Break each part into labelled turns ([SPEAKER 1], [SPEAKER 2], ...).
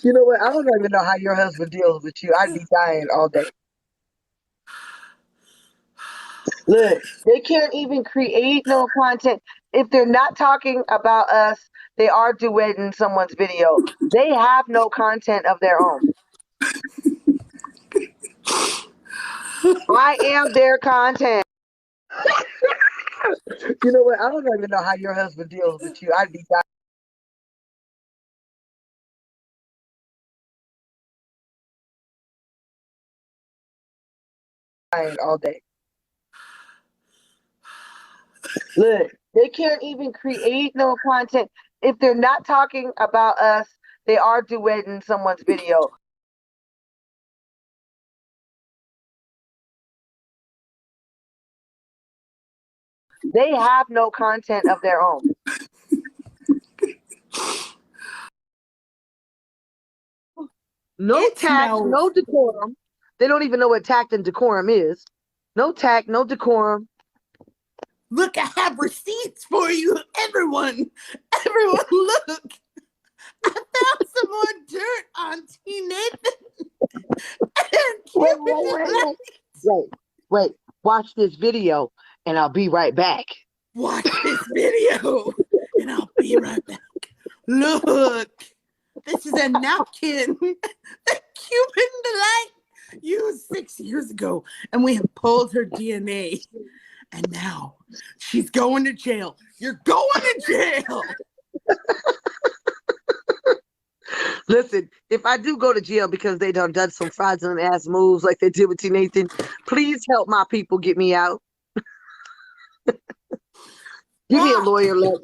[SPEAKER 1] You know what? I don't even know how your husband deals with you. I'd be dying all day. Look, they can't even create no content. If they're not talking about us, they are duetting someone's video. They have no content of their own. I am their content. You know what? I don't even know how your husband deals with you. I'd be dying all day. Look, they can't even create no content. If they're not talking about us, they are duetting someone's video. They have no content of their own. No
[SPEAKER 2] It
[SPEAKER 1] tact,
[SPEAKER 2] smells.
[SPEAKER 1] no decorum. They don't even know what tact and decorum is. No tact, no decorum.
[SPEAKER 2] Look, I have receipts for you, everyone. Everyone, look. I found some more dirt on T. Nathan and
[SPEAKER 1] Wait,
[SPEAKER 2] Cupid
[SPEAKER 1] wait, wait,
[SPEAKER 2] Delight.
[SPEAKER 1] wait. Wait, wait. Watch this video and I'll be right back.
[SPEAKER 2] Watch this video, and I'll be right back. Look, this is a napkin that Cupid Delight used 6 years ago, and we have pulled her DNA. And now she's going to jail. You're going to jail.
[SPEAKER 1] Listen, if I do go to jail because they done some fraudulent ass moves like they did with T. Nathan, please help my people get me out. Give me a lawyer, Lex.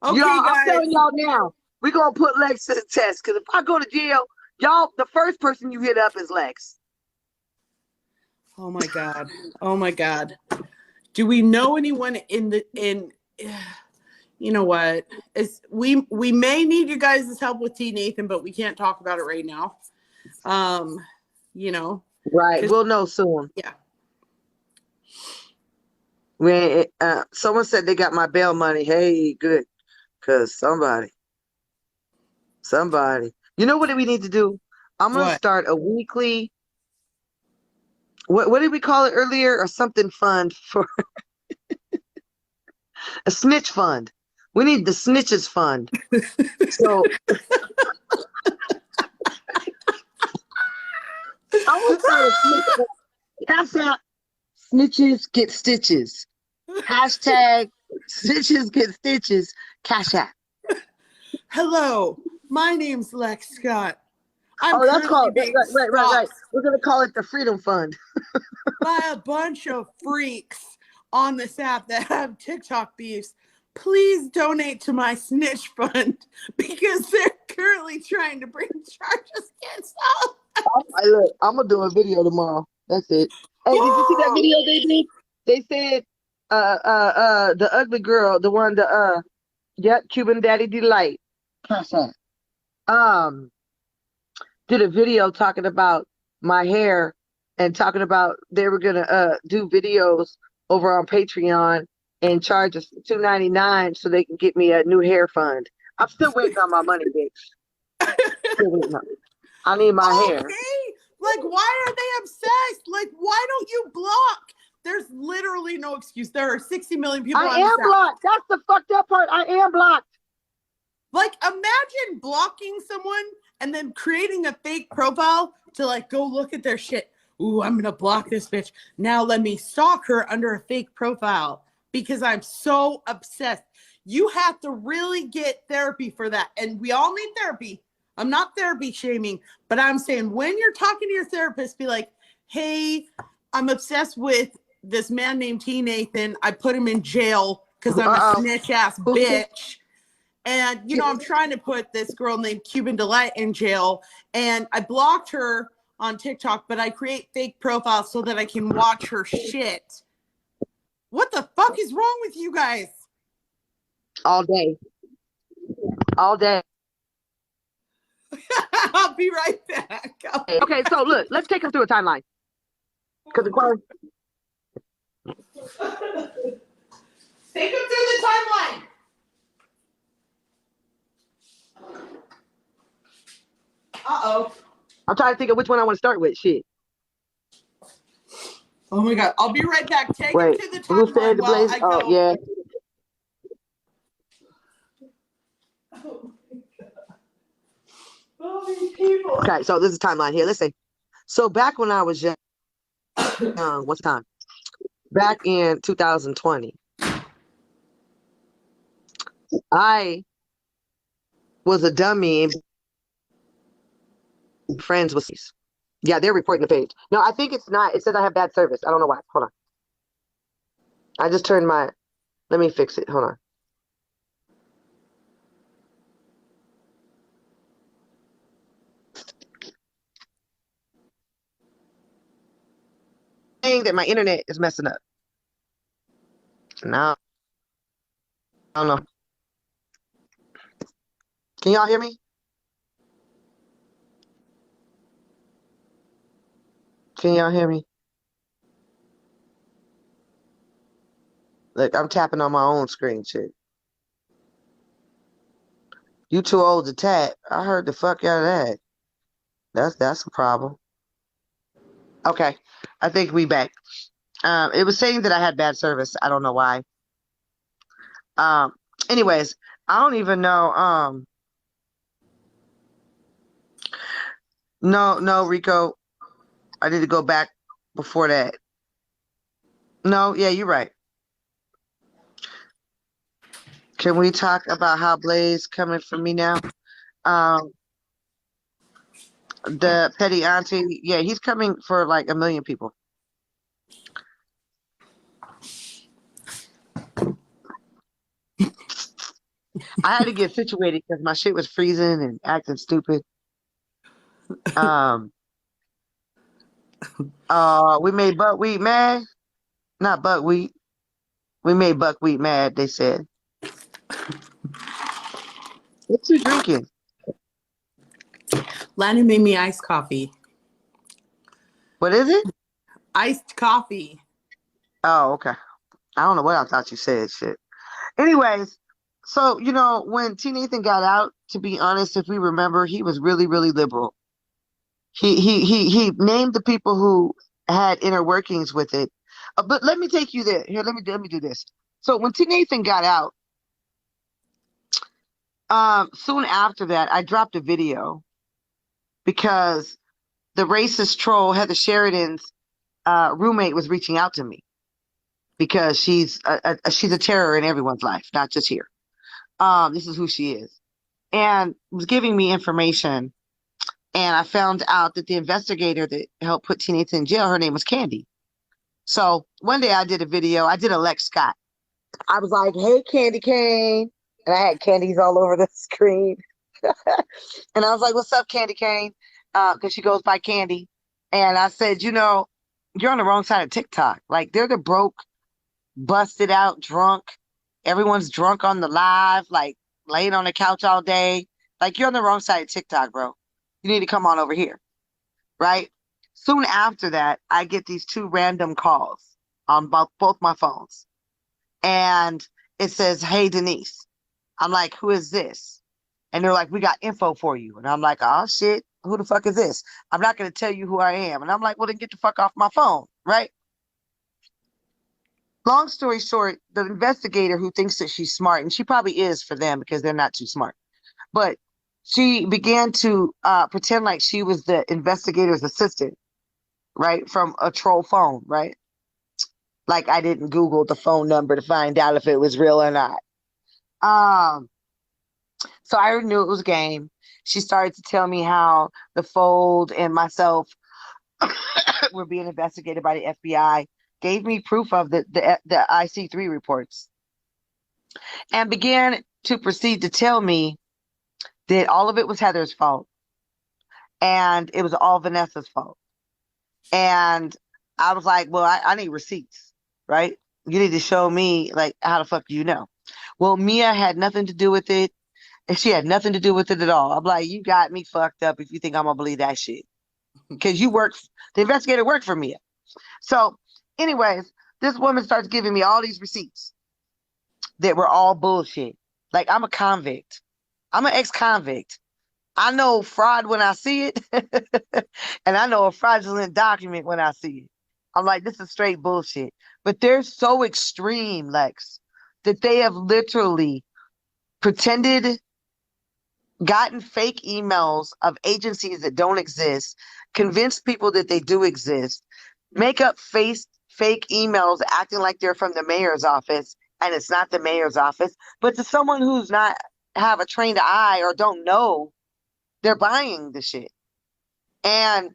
[SPEAKER 2] Okay,
[SPEAKER 1] Y'all, I'm
[SPEAKER 2] guys.
[SPEAKER 1] telling y'all now, we're gonna put Lex to the test. Because if I go to jail, y'all, the first person you hit up is Lex.
[SPEAKER 2] Oh my God. Oh my God. Do we know anyone you know what? We may need you guys' help with T. Nathan, but we can't talk about it right now. You know.
[SPEAKER 1] Right, we'll know soon.
[SPEAKER 2] Yeah.
[SPEAKER 1] When someone said they got my bail money, hey, good, because somebody, you know what do we need to do? I'm gonna
[SPEAKER 2] What?
[SPEAKER 1] start a weekly. What did we call it earlier, or something fund for a snitch fund? We need the snitches fund. So I will start a snitch fund. Hashtag snitches get stitches. Hashtag snitches get stitches. Cash app.
[SPEAKER 2] Hello, my name's Lex Scott. I'm
[SPEAKER 1] Oh, that's
[SPEAKER 2] currently
[SPEAKER 1] called
[SPEAKER 2] being
[SPEAKER 1] right.
[SPEAKER 2] stalked
[SPEAKER 1] We're gonna call it the Freedom Fund.
[SPEAKER 2] by a bunch of freaks on this app that have TikTok beefs. Please donate to my snitch fund because they're currently trying to bring charges against us.
[SPEAKER 1] Look, I'm gonna do a video tomorrow. That's it. Hey, did you see that video they did? They said, the ugly girl, the one, yep, Cuban Daddy Delight, um, did a video talking about my hair and talking about they were gonna do videos over on Patreon and charge us $2.99 so they can get me a new hair fund. I'm still waiting on my money, bitch. Still waiting on it. I need my hair.
[SPEAKER 2] Okay, like why are they obsessed? Like why don't you block? There's literally no excuse. There are 60 million people
[SPEAKER 1] I
[SPEAKER 2] on this
[SPEAKER 1] am
[SPEAKER 2] app.
[SPEAKER 1] blocked. That's the fucked up part. I am blocked.
[SPEAKER 2] Like imagine blocking someone and then creating a fake profile to like go look at their shit. Ooh, I'm gonna block this bitch. Now let me stalk her under a fake profile because I'm so obsessed. You have to really get therapy for that. And we all need therapy. I'm not therapy shaming, but I'm saying when you're talking to your therapist, be like, hey, I'm obsessed with this man named T. Nathan. I put him in jail because I'm a snitch ass bitch. And, you know, I'm trying to put this girl named Cuban Delight in jail. And I blocked her on TikTok, but I create fake profiles so that I can watch her shit. What the fuck is wrong with you guys?
[SPEAKER 1] All day. All day.
[SPEAKER 2] I'll be right back.
[SPEAKER 1] Okay, so look, let's take them through a timeline. Because the
[SPEAKER 2] Take them through the timeline. Uh-oh.
[SPEAKER 1] I'm trying to think of which one I want to start with. Shit.
[SPEAKER 2] Oh my God. I'll be right back. Take him
[SPEAKER 1] Wait,
[SPEAKER 2] to the
[SPEAKER 1] who
[SPEAKER 2] timeline
[SPEAKER 1] said the
[SPEAKER 2] while
[SPEAKER 1] blaze?
[SPEAKER 2] I
[SPEAKER 1] Oh,
[SPEAKER 2] go.
[SPEAKER 1] yeah.
[SPEAKER 2] Oh, these people.
[SPEAKER 1] Okay, so this is timeline here. Listen. So back when I was young, what's the time? Back in 2020, I was a dummy and friends with these. Yeah, they're reporting the page. No, I think it's not. It says I have bad service. I don't know why. Hold on. I just turned my. Let me fix it. Hold on. Saying that my internet is messing up. No, I don't know. Can y'all hear me? Can y'all hear me? Look, I'm tapping on my own screen, shit. You too old to tap. I heard the fuck out of that. That's a problem. Okay, I think we back. It was saying that I had bad service. I don't know why. Um, anyways, I don't even know. No, Rico. I need to go back before that. No, yeah, you're right. Can we talk about how Blaze coming for me now? Um, the petty auntie, yeah, he's coming for like 1 million people. I had to get situated because my shit was freezing and acting stupid. Um, we made buckwheat mad. Not buckwheat. We made buckwheat mad. They said. What you drinking?
[SPEAKER 2] Landon made me iced coffee.
[SPEAKER 1] What is it?
[SPEAKER 2] Iced coffee.
[SPEAKER 1] Oh, okay. I don't know what I thought you said. Shit. Anyways, so when T Nathan got out, to be honest, if we remember, he was really, really liberal. He named the people who had inner workings with it. But let me take you there. Here, let me do this. So when T Nathan got out, soon after that, I dropped a video because the racist troll Heather Sheridan's roommate was reaching out to me because she's a terror in everyone's life, not just here. This is who she is, and was giving me information. And I found out that the investigator that helped put T Nathan in jail, her name was Candy. So one day I did a video. I did a Lex Scott. I was like, "Hey, Candy Cane," and I had candies all over the screen. And I was like, "What's up, Candy Cane?" Because she goes by Candy. And I said, you're on the wrong side of TikTok. Like they're the broke, busted out, drunk. Everyone's drunk on the live, like laying on the couch all day. Like you're on the wrong side of TikTok, bro. You need to come on over here, right? Soon after that, I get these two random calls on both my phones. And it says, "Hey, Denise." I'm like, "Who is this?" And they're like, "We got info for you." And I'm like, "Oh, shit. Who the fuck is this?" "I'm not going to tell you who I am." And I'm like, "Well, then get the fuck off my phone," right? Long story short, the investigator who thinks that she's smart, and she probably is for them because they're not too smart, but she began to pretend like she was the investigator's assistant, right? From a troll phone, right? Like I didn't Google the phone number to find out if it was real or not. Um, so I already knew it was a game. She started to tell me how the Fold and myself were being investigated by the FBI. Gave me proof of the IC3 reports, and began to proceed to tell me that all of it was Heather's fault, and it was all Vanessa's fault. And I was like, "Well, I need receipts, right? You need to show me, like, how the fuck do you know?" Well, Mia had nothing to do with it, and she had nothing to do with it at all. I'm like, "You got me fucked up if you think I'm gonna believe that shit." Because the investigator worked for Mia. So, anyways, this woman starts giving me all these receipts that were all bullshit. Like, I'm a convict. I'm an ex-convict. I know fraud when I see it, and I know a fraudulent document when I see it. I'm like, this is straight bullshit. But they're so extreme, Lex, that they have literally pretended, gotten fake emails of agencies that don't exist, convinced people that they do exist, make up fake emails acting like they're from the mayor's office, and it's not the mayor's office, but to someone who's not have a trained eye or don't know, they're buying the shit. And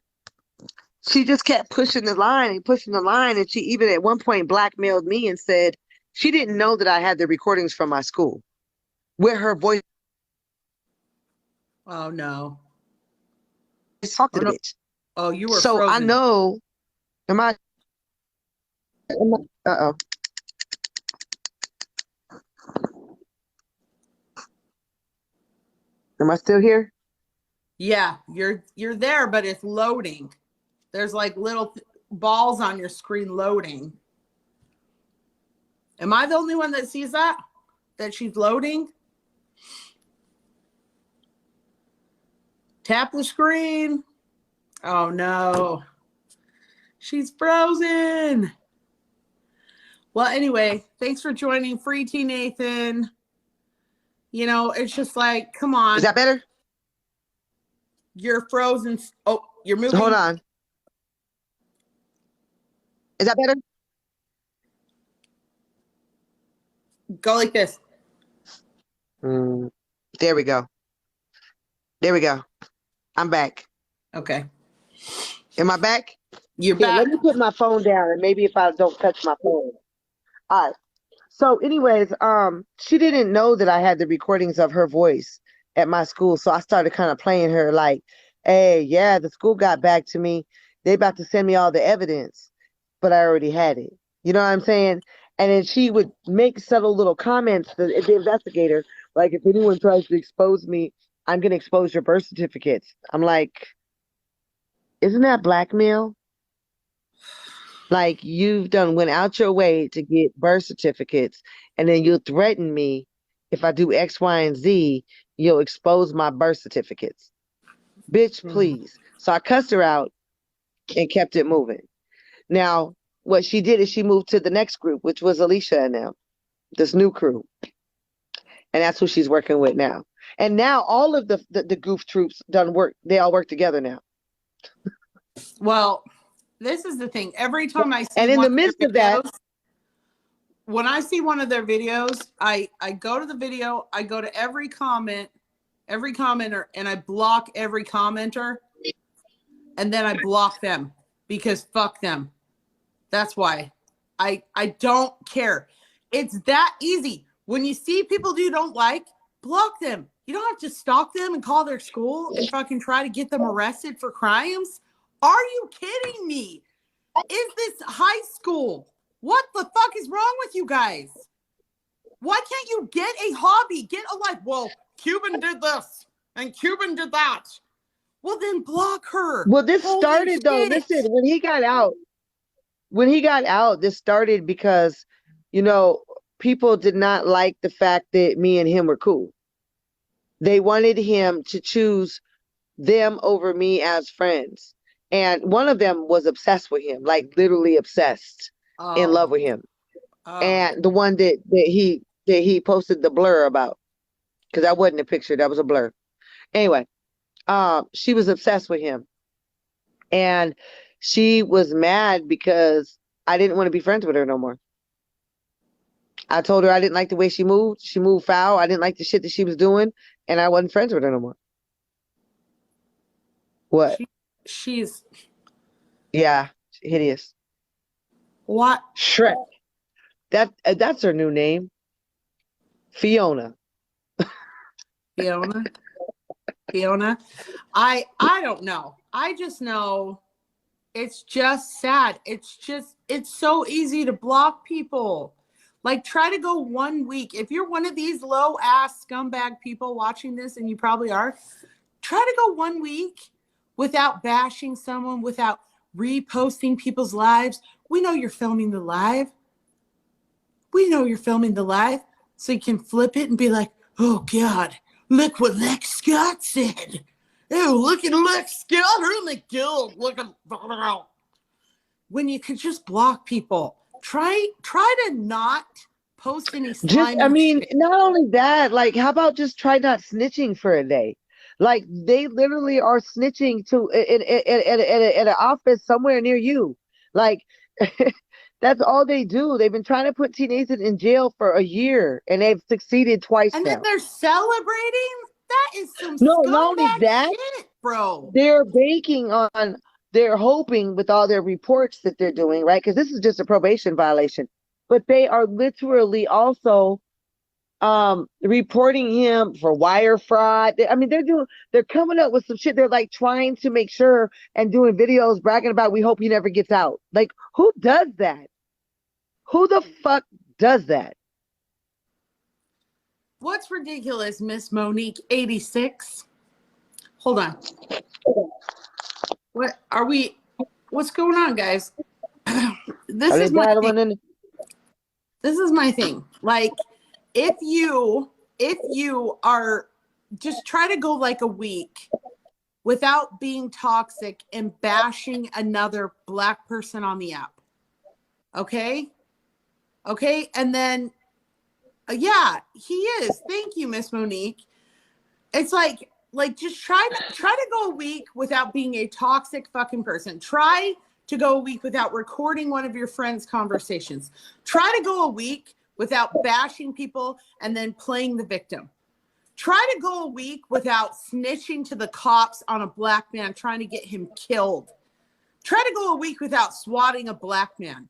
[SPEAKER 1] she just kept pushing the line and pushing the line. And she even at one point blackmailed me and said she didn't know that I had the recordings from my school where her voice.
[SPEAKER 2] Oh no.
[SPEAKER 1] Talk to
[SPEAKER 2] Oh,
[SPEAKER 1] the
[SPEAKER 2] no.
[SPEAKER 1] bitch.
[SPEAKER 2] Oh, you were
[SPEAKER 1] So
[SPEAKER 2] frozen.
[SPEAKER 1] I know. Uh-oh. Am I still here?
[SPEAKER 2] Yeah, you're there, but it's loading. There's like little balls on your screen loading. Am I the only one that sees that? That she's loading? Tap the screen. Oh no. She's frozen. Well, anyway, thanks for joining Free T Nathan. You know, it's just like, come on.
[SPEAKER 1] Is that better?
[SPEAKER 2] You're frozen. Oh, you're moving.
[SPEAKER 1] Hold on. Is that better?
[SPEAKER 2] Go like this.
[SPEAKER 1] There we go. There we go. I'm back.
[SPEAKER 2] Okay.
[SPEAKER 1] Am I back?
[SPEAKER 2] You're
[SPEAKER 1] Yeah,
[SPEAKER 2] back.
[SPEAKER 1] let me put my phone down and maybe if I don't touch my phone. All right. So anyways, she didn't know that I had the recordings of her voice at my school. So I started kind of playing her like, hey, yeah, the school got back to me. They about to send me all the evidence, but I already had it. You know what I'm saying? And then she would make subtle little comments, the investigator, like if anyone tries to expose me, I'm going to expose your birth certificates. I'm like, isn't that blackmail? Like you've went out your way to get birth certificates, and then you'll threaten me if I do X, Y, and Z, you'll expose my birth certificates. Bitch, please. So I cussed her out and kept it moving. Now, what she did is she moved to the next group, which was Alicia and them, this new crew. And that's who she's working with now. And now all of the goof troops they all work together now.
[SPEAKER 2] Well, this is the thing. Every time I see
[SPEAKER 1] and in the midst of that,
[SPEAKER 2] when I see one of their videos, I go to the video, I go to every commenter, and I block every commenter, and then I block them because fuck them. That's why. I don't care. It's that easy. When you see people you don't like, block them. You don't have to stalk them and call their school and fucking try to get them arrested for crimes. Are you kidding me? Is this high school? What the fuck is wrong with you guys? Why can't you get a hobby? Get a life. Well, Cuban did this and Cuban did that. Well, then block her.
[SPEAKER 1] Well, this started though. Listen, when he got out, this started because, you know, people did not like the fact that me and him were cool. They wanted him to choose them over me as friends. And one of them was obsessed with him, like literally obsessed, in love with him. And the one that he posted the blur about, because that wasn't a picture, that was a blur. Anyway, she was obsessed with him. And she was mad because I didn't want to be friends with her no more. I told her I didn't like the way she moved. She moved foul. I didn't like the shit that she was doing, and I wasn't friends with her no more. What?
[SPEAKER 2] She's
[SPEAKER 1] hideous.
[SPEAKER 2] What?
[SPEAKER 1] Shrek. That's her new name. Fiona.
[SPEAKER 2] Fiona. I don't know. I just know it's just sad. It's so easy to block people. Like, try to go 1 week. If you're one of these low ass scumbag people watching this, and you probably are, try to go 1 week without bashing someone, without reposting people's lives. We know you're filming the live. So you can flip it and be like, oh God, Look what Lex Scott said. Oh, look at Lex Scott. Oh my God. Look at when you could just block people. Try to not post any slimy shit.
[SPEAKER 1] Not only that, like, how about just try not snitching for a day? Like, they literally are snitching to in an office somewhere near you. Like, that's all they do. They've been trying to put T. Nathan in jail for a year, and they've succeeded twice
[SPEAKER 2] And
[SPEAKER 1] now.
[SPEAKER 2] then they're celebrating? That is some
[SPEAKER 1] No, not only
[SPEAKER 2] scumbag
[SPEAKER 1] that,
[SPEAKER 2] shit, bro.
[SPEAKER 1] they're banking on, they're hoping with all their reports that they're doing, right? Because this is just a probation violation. But they are literally also reporting him for wire fraud. They're coming up with some shit. They're like trying to make sure and doing videos bragging about, we hope he never gets out. Like, who does that? Who the fuck does that?
[SPEAKER 2] What's ridiculous, Miss Monique 86? Hold on. What's going on, guys? This is my thing. This is my thing. Like, if you are, just try to go like a week without being toxic and bashing another Black person on the app. Okay? And then, yeah, he is. Thank you, Miss Monique. It's like just try to go a week without being a toxic fucking person. Try to go a week without recording one of your friends' conversations. Try to go a week without bashing people and then playing the victim. Try to go a week without snitching to the cops on a Black man trying to get him killed. Try to go a week without swatting a Black man.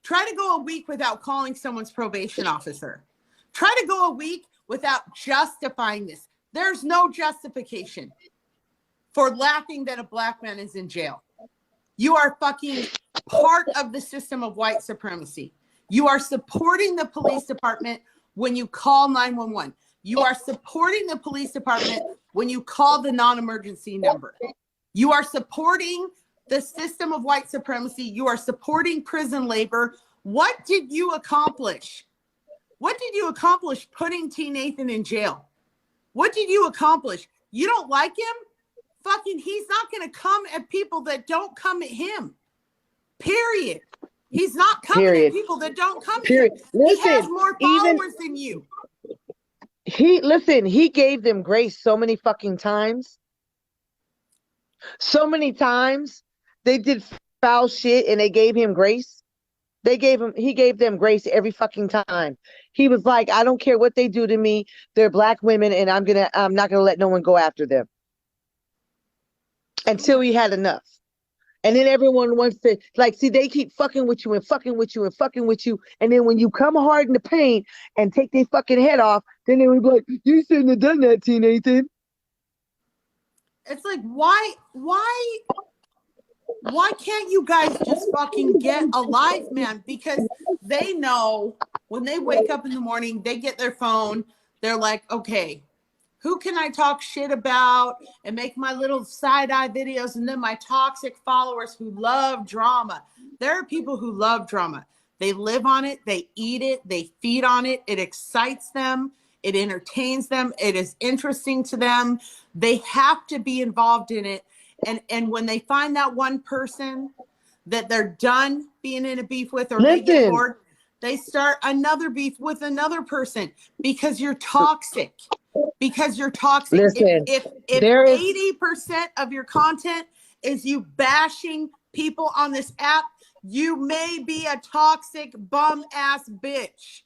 [SPEAKER 2] Try to go a week without calling someone's probation officer. Try to go a week without justifying this. There's no justification for laughing that a Black man is in jail. You are fucking part of the system of white supremacy. You are supporting the police department when you call 911. You are supporting the police department when you call the non-emergency number. You are supporting the system of white supremacy. You are supporting prison labor. What did you accomplish? What did you accomplish putting T. Nathan in jail? What did you accomplish? You don't like him? Fucking, he's not going to come at people that don't come at him. Period. He's not coming at people that don't come at him. Listen, he has more followers than you.
[SPEAKER 1] He gave them grace so many fucking times. So many times they did foul shit and they gave him grace. He gave them grace every fucking time. He was like, I don't care what they do to me. They're Black women and I'm not gonna let no one go after them. Until he had enough. And then everyone wants to, like, see, they keep fucking with you and fucking with you and fucking with you. And then when you come hard in the paint and take their fucking head off, then they would be like, you shouldn't have done that, T. Nathan.
[SPEAKER 2] It's like, why can't you guys just fucking get a life, man? Because they know when they wake up in the morning, they get their phone, they're like, okay, who can I talk shit about and make my little side-eye videos? And then my toxic followers who love drama. There are people who love drama. They live on it. They eat it. They feed on it. It excites them. It entertains them. It is interesting to them. They have to be involved in it. And when they find that one person that they're done being in a beef with, or they get bored, they start another beef with another person because you're toxic. Because you're toxic.
[SPEAKER 1] Listen,
[SPEAKER 2] if 80% of your content is you bashing people on this app, you may be a toxic bum ass bitch.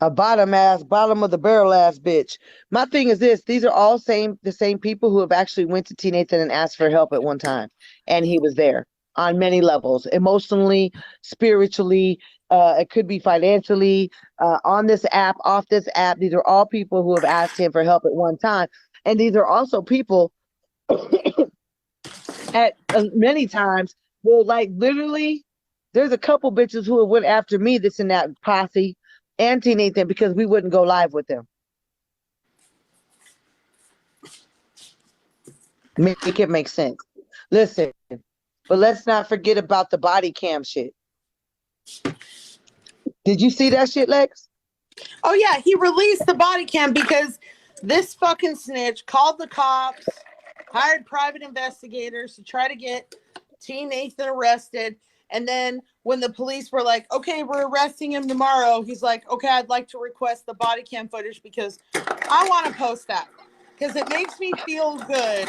[SPEAKER 1] A bottom of the barrel ass bitch. My thing is this: these are all the same people who have actually went to T. Nathan and asked for help at one time, and he was there on many levels, emotionally, spiritually. It could be financially, on this app, off this app. These are all people who have asked him for help at one time. And these are also people at many times will, like, literally, there's a couple bitches who went after me, this and that posse, and T. Nathan, because we wouldn't go live with them. Make it make sense. Listen, but let's not forget about the body cam shit. Did you see that shit, Lex?
[SPEAKER 2] Oh yeah, he released the body cam because this fucking snitch called the cops, hired private investigators to try to get T. Nathan arrested. And then when the police were like, okay, we're arresting him tomorrow, he's like, okay, I'd like to request the body cam footage because I want to post that. Because it makes me feel good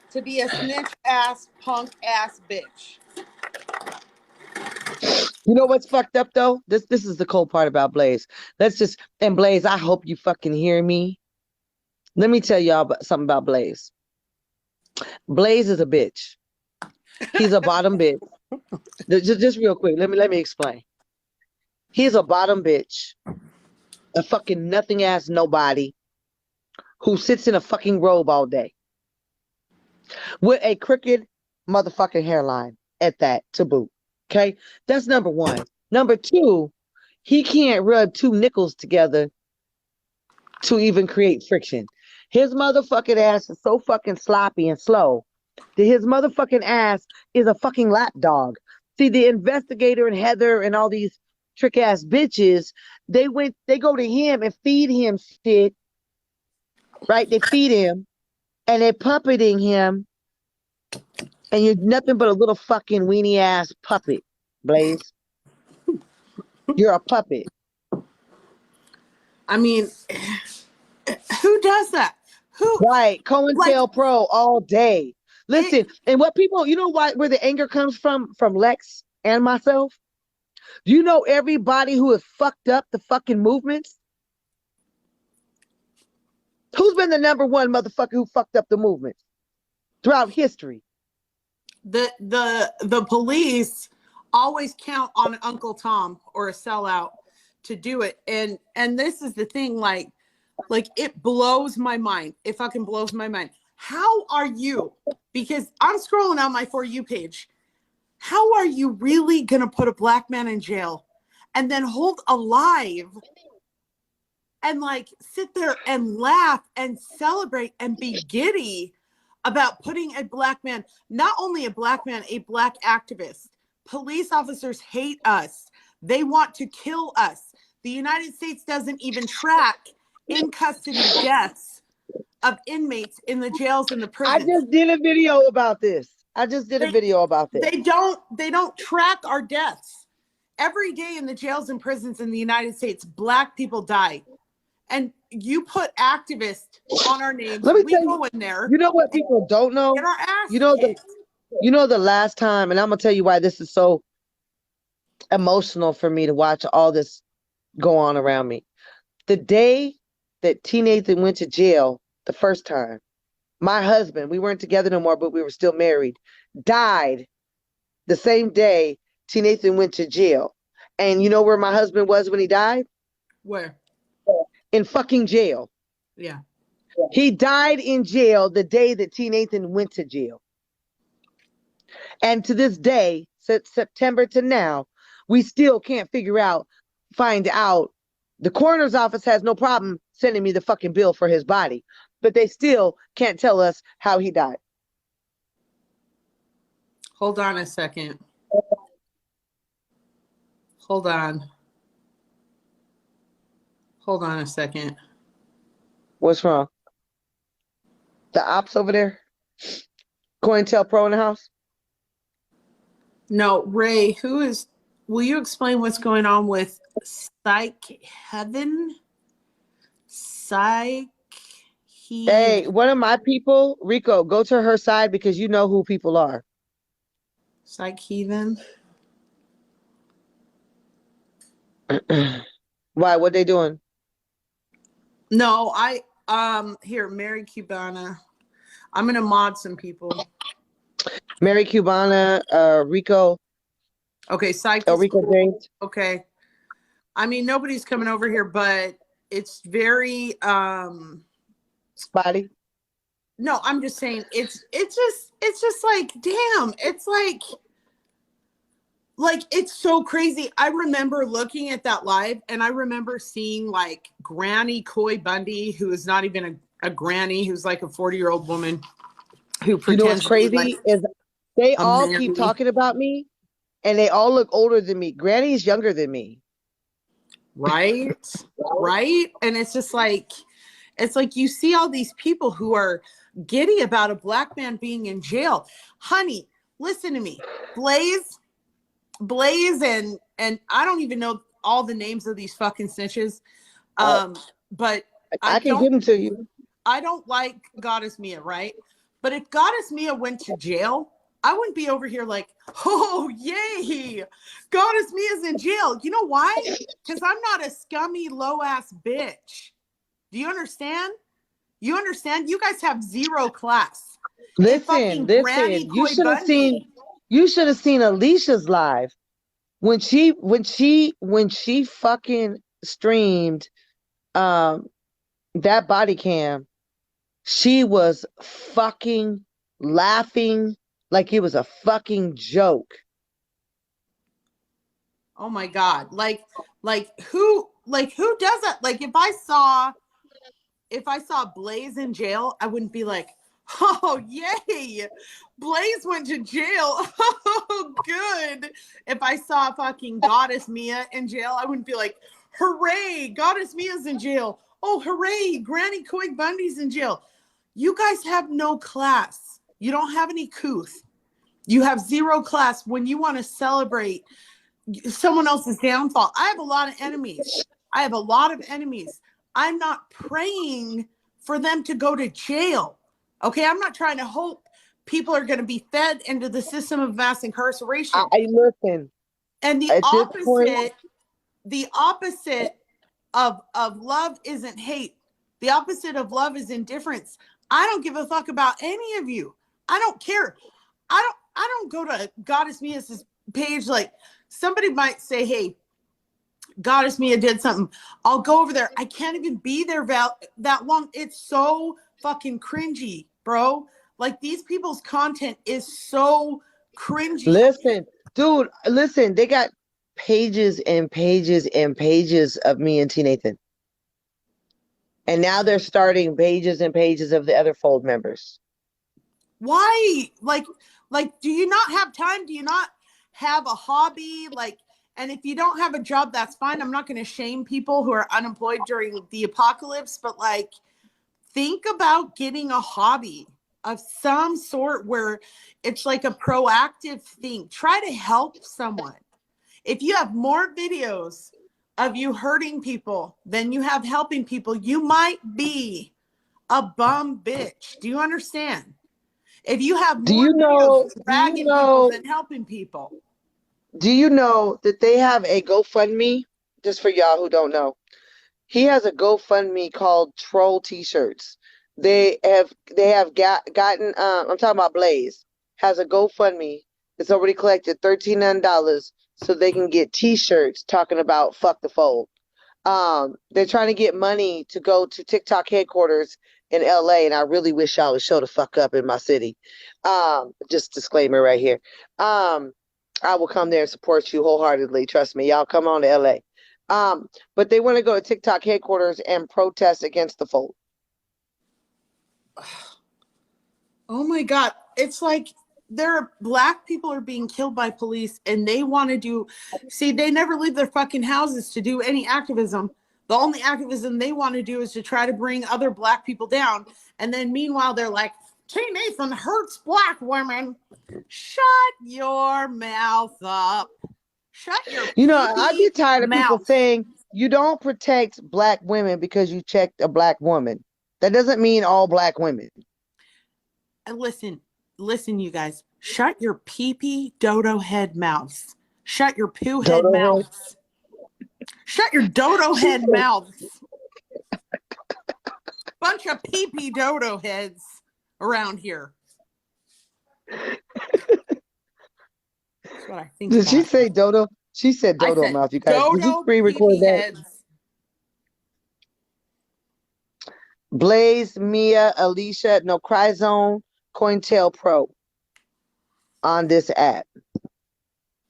[SPEAKER 2] to be a snitch ass, punk ass bitch.
[SPEAKER 1] You know what's fucked up though? This is the cold part about Blaze. And Blaze, I hope you fucking hear me. Let me tell y'all something about Blaze. Blaze is a bitch. He's a bottom bitch. Just real quick, let me explain. He's a bottom bitch, a fucking nothing ass nobody who sits in a fucking robe all day with a crooked motherfucking hairline at that to boot. Okay, that's number one. Number two, he can't rub two nickels together to even create friction. His motherfucking ass is so fucking sloppy and slow that his motherfucking ass is a fucking lap dog. See, the investigator and Heather and all these trick ass bitches, they go to him and feed him shit, right? They feed him and they're puppeting him, and you're nothing but a little fucking weenie ass puppet, Blaze. You're a puppet.
[SPEAKER 2] I mean, who does that? Who?
[SPEAKER 1] Right, COINTELPRO all day. Listen, and what people, you know why, where the anger comes from Lex and myself? You know everybody who has fucked up the fucking movements? Who's been the number one motherfucker who fucked up the movements throughout history?
[SPEAKER 2] The police always count on Uncle Tom or a sellout to do it. And this is the thing, like it blows my mind. It fucking blows my mind. How are you? Because I'm scrolling on my For You page. How are you really going to put a black man in jail and then hold alive and like sit there and laugh and celebrate and be giddy about putting a black man, not only a black man, a black activist? Police officers hate us. They want to kill us. The United States doesn't even track in custody deaths of inmates in the jails and the prisons.
[SPEAKER 1] I just did a video about this. They
[SPEAKER 2] don't track our deaths. Every day in the jails and prisons in the United States, black people die. And you put activists on our names.
[SPEAKER 1] Let me
[SPEAKER 2] we
[SPEAKER 1] tell
[SPEAKER 2] go
[SPEAKER 1] you,
[SPEAKER 2] in there.
[SPEAKER 1] You know what people don't know?
[SPEAKER 2] Get our ass
[SPEAKER 1] You know
[SPEAKER 2] kicked.
[SPEAKER 1] the last time, and I'm gonna tell you why this is so emotional for me to watch all this go on around me. The day that T. Nathan went to jail the first time, my husband, we weren't together no more, but we were still married, died the same day T. Nathan went to jail. And you know where my husband was when he died?
[SPEAKER 2] Where?
[SPEAKER 1] In fucking jail.
[SPEAKER 2] Yeah.
[SPEAKER 1] He died in jail the day that T. Nathan went to jail. And to this day, September to now, we still can't find out. The coroner's office has no problem sending me the fucking bill for his body, but they still can't tell us how he died.
[SPEAKER 2] Hold on a second. Hold on a second.
[SPEAKER 1] What's wrong? The ops over there? COINTELPRO in the house?
[SPEAKER 2] No, Ray, will you explain what's going on with Psych Heaven?
[SPEAKER 1] Hey, one of my people, Rico, go to her side because you know who people are.
[SPEAKER 2] Psych Heaven?
[SPEAKER 1] Why? What they doing?
[SPEAKER 2] No, here, Mary Cubana. I'm gonna mod some people.
[SPEAKER 1] Mary Cubana, Rico.
[SPEAKER 2] Okay, Psych.
[SPEAKER 1] Rico James.
[SPEAKER 2] Okay. I mean, nobody's coming over here, but it's very
[SPEAKER 1] Spotty.
[SPEAKER 2] No, I'm just saying it's just like, damn, it's like it's so crazy. I remember looking at that live and I remember seeing like Granny Coy Bundy, who is not even a granny, who's like a 40-year-old woman who pretends.
[SPEAKER 1] You know what's crazy is they all keep talking about me and they all look older than me. Granny's younger than me.
[SPEAKER 2] Right? Right? And it's just like, it's like you see all these people who are giddy about a black man being in jail. Honey, listen to me. Blaze and I don't even know all the names of these fucking snitches. But
[SPEAKER 1] I can give them to you.
[SPEAKER 2] I don't like Goddess Mia, right? But if Goddess Mia went to jail, I wouldn't be over here like, oh, yay, Goddess Mia's in jail. You know why? Because I'm not a scummy, low-ass bitch. Do you understand? You understand? You guys have zero class.
[SPEAKER 1] Listen, you should have seen Alicia's live when she fucking streamed that body cam. She was fucking laughing like it was a fucking joke.
[SPEAKER 2] Oh my God. Like who does that? Like if I saw Blaze in jail, I wouldn't be like, oh yay, Blaze went to jail. Oh good. If I saw fucking Goddess Mia in jail, I wouldn't be like, hooray, Goddess Mia's in jail. Oh hooray, Granny Coig Bundy's in jail. You guys have no class. You don't have any couth. You have zero class when you want to celebrate someone else's downfall. I have a lot of enemies. I'm not praying for them to go to jail. Okay, I'm not trying to hope people are going to be fed into the system of mass incarceration.
[SPEAKER 1] Listen.
[SPEAKER 2] And the opposite of love isn't hate. The opposite of love is indifference. I don't give a fuck about any of you. I don't care. I don't go to Goddess Mia's page. Like somebody might say, hey, Goddess Mia did something. I'll go over there. I can't even be there that long. It's so fucking cringy, bro. Like these people's content is so cringy.
[SPEAKER 1] Listen, dude, they got pages and pages and pages of me and T Nathan. And now they're starting pages and pages of the other Fold members.
[SPEAKER 2] Why? Like, do you not have time? Do you not have a hobby? Like, and if you don't have a job, that's fine. I'm not going to shame people who are unemployed during the apocalypse, but like, think about getting a hobby of some sort where it's like a proactive thing. Try to help someone. If you have more videos of you hurting people than you have helping people, you might be a bum bitch. Do you understand? If you have more videos dragging people than helping people.
[SPEAKER 1] Do you know that they have a GoFundMe? Just for y'all who don't know. He has a GoFundMe called Troll T-shirts. They have gotten I'm talking about Blaze has a GoFundMe. It's already collected $1,300 so they can get T-shirts talking about fuck the Fold. They're trying to get money to go to TikTok headquarters in LA, and I really wish y'all would show the fuck up in my city. Just disclaimer right here. I will come there and support you wholeheartedly. Trust me, y'all come on to LA. But they want to go to TikTok headquarters and protest against the Fold.
[SPEAKER 2] Oh my God. It's like black people are being killed by police and they want to they never leave their fucking houses to do any activism. The only activism they want to do is to try to bring other black people down. And then meanwhile, they're like, T. Nathan hurts black women. Shut your mouth up. Shut your
[SPEAKER 1] I get tired of people saying you don't protect black women because you checked a black woman. That doesn't mean all black women.
[SPEAKER 2] And listen, you guys. Shut your pee-pee dodo head mouths. Shut your poo head mouths. Shut your dodo head mouths. Bunch of pee-pee dodo heads around here. That's what I think.
[SPEAKER 1] Did she say dodo? She said dodo mouth. You guys, did you pre-record that?
[SPEAKER 2] Heads.
[SPEAKER 1] Blaze, Mia, Alicia, no, Cryzone, COINTELPRO on this app.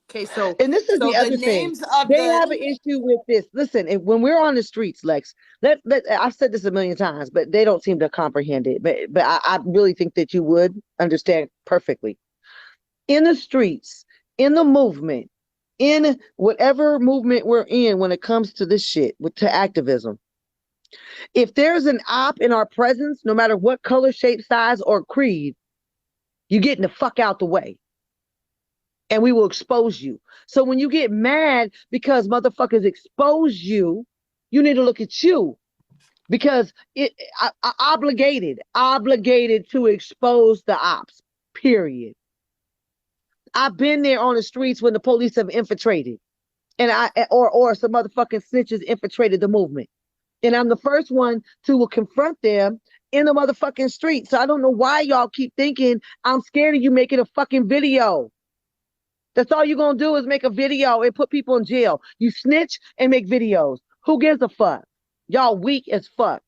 [SPEAKER 2] Okay, so
[SPEAKER 1] and this is the other thing. They have an issue with this. Listen, when we're on the streets, Lex, I've said this a million times, but they don't seem to comprehend it. But I really think that you would understand perfectly. In the streets, in the movement, in whatever movement we're in when it comes to this shit, to activism. If there's an op in our presence, no matter what color, shape, size, or creed, you're getting the fuck out the way. And we will expose you. So when you get mad because motherfuckers expose you, you need to look at you. Because I obligated to expose the ops, period. I've been there on the streets when the police have infiltrated. And or some motherfucking snitches infiltrated the movement. And I'm the first one to confront them in the motherfucking street. So I don't know why y'all keep thinking I'm scared of you making a fucking video. That's all you're going to do is make a video and put people in jail. You snitch and make videos. Who gives a fuck? Y'all weak as fuck.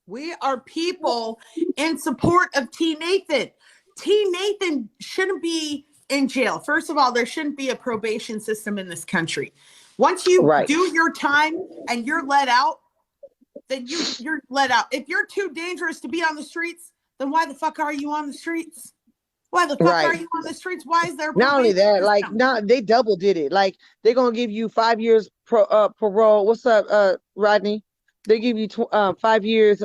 [SPEAKER 2] We are people in support of T. Nathan. T. Nathan shouldn't be in jail. First of all, there shouldn't be a probation system in this country. Once you do your time and you're let out, then you're let out. If you're too dangerous to be on the streets, then why the fuck are you on the streets? Why the fuck are you on the streets? Why is there
[SPEAKER 1] not only that, like they double did it. Like they're gonna give you 5 years parole. What's up, Rodney? They give you 5 years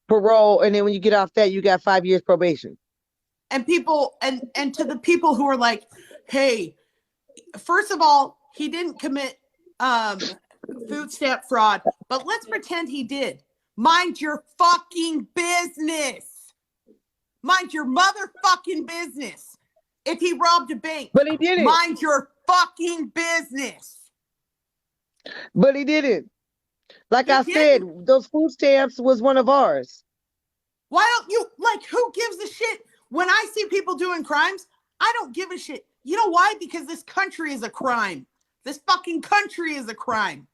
[SPEAKER 1] parole, and then when you get off that, you got 5 years probation.
[SPEAKER 2] And people and to the people who are like, hey, first of all, he didn't commit food stamp fraud, but let's pretend he did. Mind your fucking business. Mind your motherfucking business. If he robbed a bank,
[SPEAKER 1] but he didn't.
[SPEAKER 2] Mind your fucking business.
[SPEAKER 1] But he didn't. Like I said, those food stamps was one of ours.
[SPEAKER 2] Why don't you, like, who gives a shit? When I see people doing crimes, I don't give a shit. You know why? Because this country is a crime. This fucking country is a crime.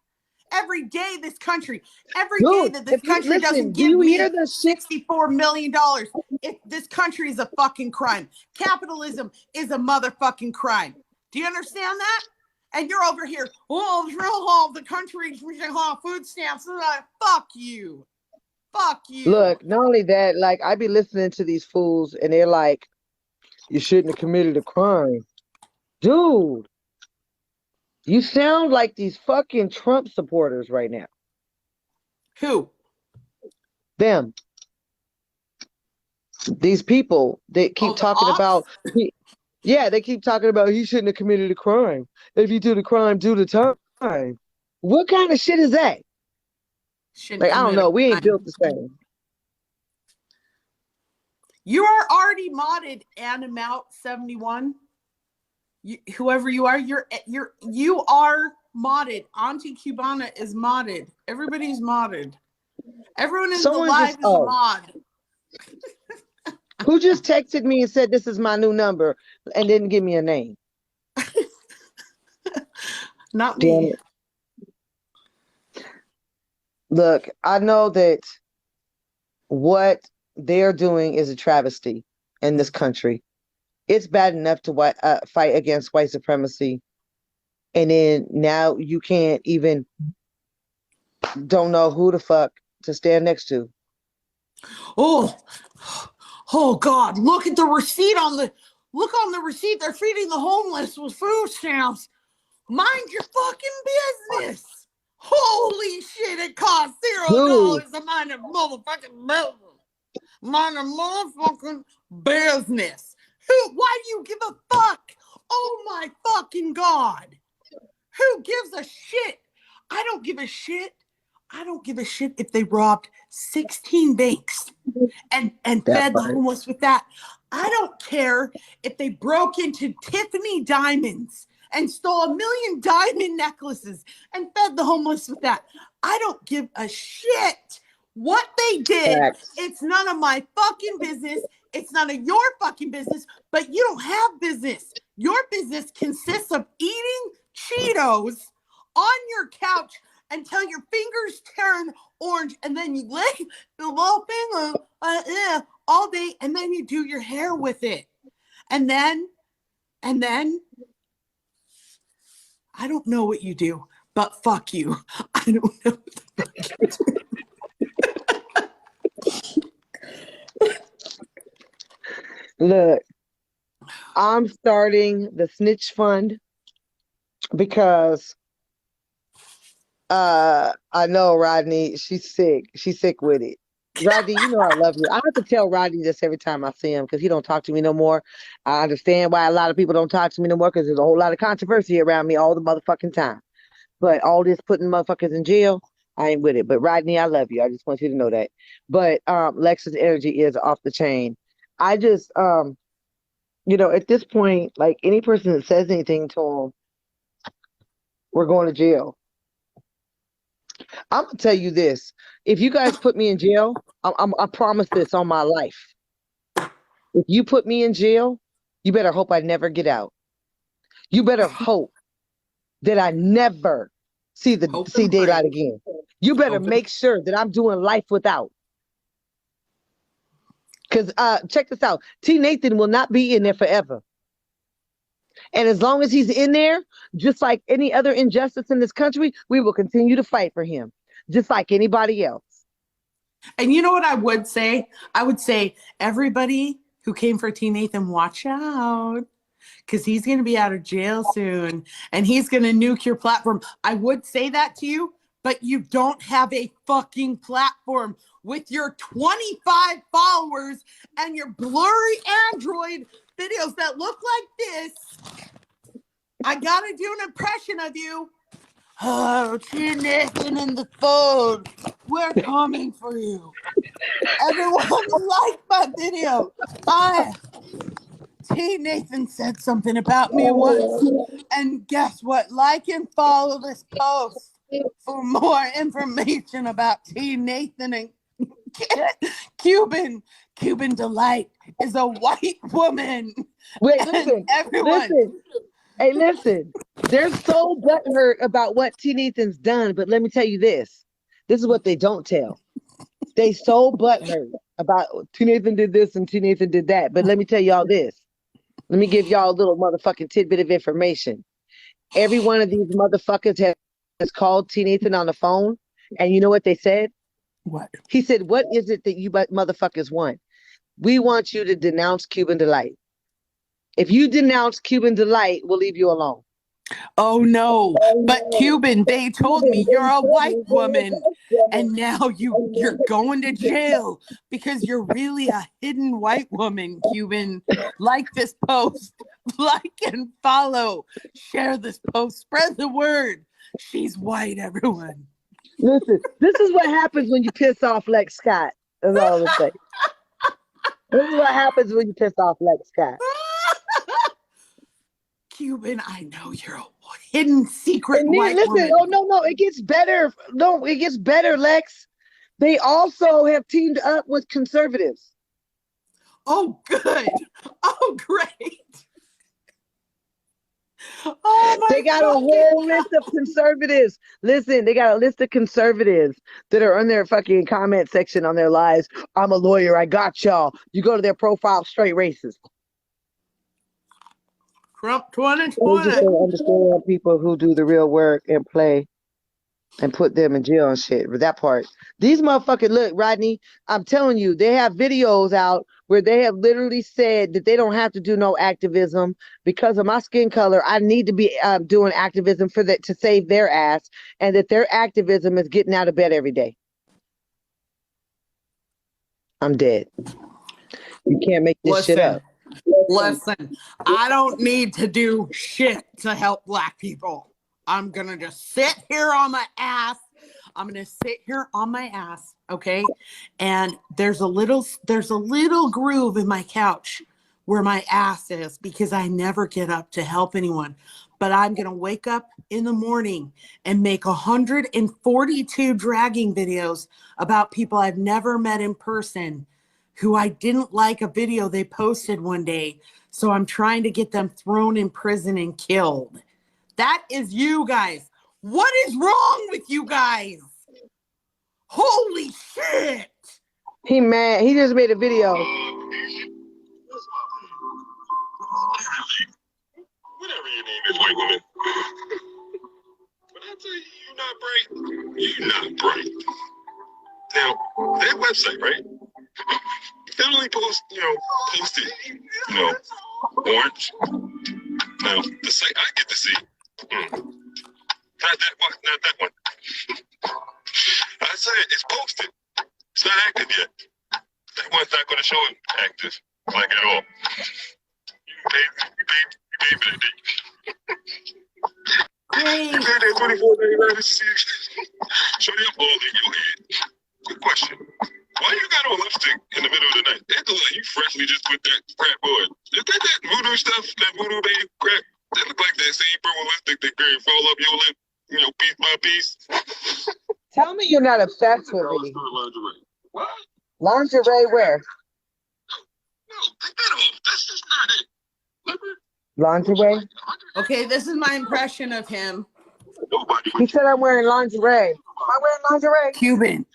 [SPEAKER 2] Every day this country, day that this country doesn't give me $64 million, this country is a fucking crime. Capitalism is a motherfucking crime. Do you understand that? And you're over here, the country's food stamps. Fuck you. Fuck you.
[SPEAKER 1] Look, not only that, like I be listening to these fools and they're like, you shouldn't have committed a crime. Dude. You sound like these fucking Trump supporters right now.
[SPEAKER 2] Who?
[SPEAKER 1] Them. These people, they keep talking about, they keep talking about he shouldn't have committed a crime. If you do the crime, do the time. What kind of shit is that? Like, I don't know. We ain't built the same.
[SPEAKER 2] You are already modded, Animout71. Whoever you are, you are modded. Auntie Cubana is modded. Everybody's modded. Everyone in the live is a mod.
[SPEAKER 1] Who just texted me and said this is my new number and didn't give me a name?
[SPEAKER 2] Not me.
[SPEAKER 1] Look, I know that what they're doing is a travesty in this country. It's bad enough to fight against white supremacy. And then now you can't even, don't know who the fuck to stand next to.
[SPEAKER 2] Oh God, look at the receipt on the receipt. They're feeding the homeless with food stamps. Mind your fucking business. Holy shit, it costs $0 to mind a motherfucking business. Mind a motherfucking business. Why do you give a fuck? Oh my fucking God. Who gives a shit? I don't give a shit. I don't give a shit if they robbed 16 banks and fed the homeless with that. I don't care if they broke into Tiffany Diamonds and stole 1 million diamond necklaces and fed the homeless with that. I don't give a shit what they did. It's none of my fucking business. It's none of your fucking business, but you don't have business. Your business consists of eating Cheetos on your couch until your fingers turn orange, and then you lick the little finger all day, and then you do your hair with it. And then, I don't know what you do, but fuck you. I don't know what the fuck you do.
[SPEAKER 1] Look, I'm starting the snitch fund because I know Rodney, she's sick. She's sick with it. Rodney, you know I love you. I have to tell Rodney this every time I see him because he don't talk to me no more. I understand why a lot of people don't talk to me no more because there's a whole lot of controversy around me all the motherfucking time. But all this putting motherfuckers in jail, I ain't with it. But Rodney, I love you. I just want you to know that. But Lex's energy is off the chain. I just at this point, like any person that says anything to him, we're going to jail. I'm gonna tell you this: if you guys put me in jail, I promise this on my life. If you put me in jail, you better hope I never get out. You better hope that I never see daylight again. You better make sure that I'm doing life without. Because check this out: T. Nathan will not be in there forever. And as long as he's in there, just like any other injustice in this country, we will continue to fight for him, just like anybody else.
[SPEAKER 2] And you know what I would say? I would say, everybody who came for T. Nathan, watch out, because he's going to be out of jail soon, and he's going to nuke your platform. I would say that to you, but you don't have a fucking platform with your 25 followers and your blurry Android videos that look like this. I gotta do an impression of you. Oh, T. Nathan in the phone. We're coming for you. Everyone like my video. T. Nathan said something about me once. And guess what? Like and follow this post for more information about T. Nathan and Cuban. Cuban Delight is a white woman.
[SPEAKER 1] Wait, listen. Listen. Hey, listen. They're so butthurt about what T. Nathan's done, but let me tell you this. This is what they don't tell. They so butthurt about T. Nathan did this and T. Nathan did that. But let me tell y'all this. Let me give y'all a little motherfucking tidbit of information. Every one of these motherfuckers has called T. Nathan on the phone, and you know what they said?
[SPEAKER 2] What?
[SPEAKER 1] He said, "What is it that you motherfuckers want? We want you to denounce Cuban Delight. If you denounce Cuban Delight, we'll leave you alone."
[SPEAKER 2] Oh no, but Cuban, they told me you're a white woman and now you're going to jail because you're really a hidden white woman, Cuban. Like this post, like and follow, share this post, spread the word. She's white, everyone.
[SPEAKER 1] Listen, this is what happens when you piss off Lex Scott. That's all I'm saying. This is what happens when you piss off Lex Scott.
[SPEAKER 2] Cuban, I know you're a hidden secret white woman.
[SPEAKER 1] Oh no, it gets better. No, it gets better, Lex. They also have teamed up with conservatives.
[SPEAKER 2] Oh, good. Oh, great. Oh my!
[SPEAKER 1] They got a whole list of conservatives. Listen, they got a list of conservatives that are on their fucking comment section on their lives. I'm a lawyer. I got y'all. You go to their profile, straight racist.
[SPEAKER 2] Trump 2020.
[SPEAKER 1] They just don't understand people who do the real work and play and put them in jail and shit. With that part, these motherfuckers, look, Rodney, I'm telling you, they have videos out where they have literally said that they don't have to do no activism because of my skin color. I need to be doing activism for that to save their ass, and that their activism is getting out of bed every day. I'm dead. You can't make this shit up.
[SPEAKER 2] Listen, I don't need to do shit to help Black people. I'm gonna just sit here on my ass. Okay? And there's a little groove in my couch where my ass is because I never get up to help anyone. But I'm gonna wake up in the morning and make 142 dragging videos about people I've never met in person who I didn't like a video they posted one day. So I'm trying to get them thrown in prison and killed. That is you guys. What is wrong with you guys? Holy shit.
[SPEAKER 1] He mad. He just made a video.
[SPEAKER 3] Whatever your name is, white woman. But I tell you, you're not bright. You're not bright. Now, that website, right? They only posted, Orange. Now, the site I get to see. Not that one. Not that one. I said it's posted. It's not active yet. That one's not going to show it active, like at all. You paid for that, didn't you?
[SPEAKER 2] Great.
[SPEAKER 3] You paid that $24.99 to see. Shorty, I'm all in your head. Good question. Why you got on lipstick in the middle of the night? It look like you freshly just put that crap on. Is that voodoo stuff, that voodoo babe crap? That look like that same purple lipstick that can fall up your lip, piece by piece.
[SPEAKER 1] Tell me you're not obsessed with me.
[SPEAKER 3] Lingerie. What?
[SPEAKER 1] Lingerie where?
[SPEAKER 3] No, take that off. That's just not it.
[SPEAKER 1] Lingerie?
[SPEAKER 2] Okay, this is my impression of him.
[SPEAKER 3] Nobody.
[SPEAKER 1] He said I'm wearing lingerie. Am I wearing lingerie?
[SPEAKER 2] Cuban,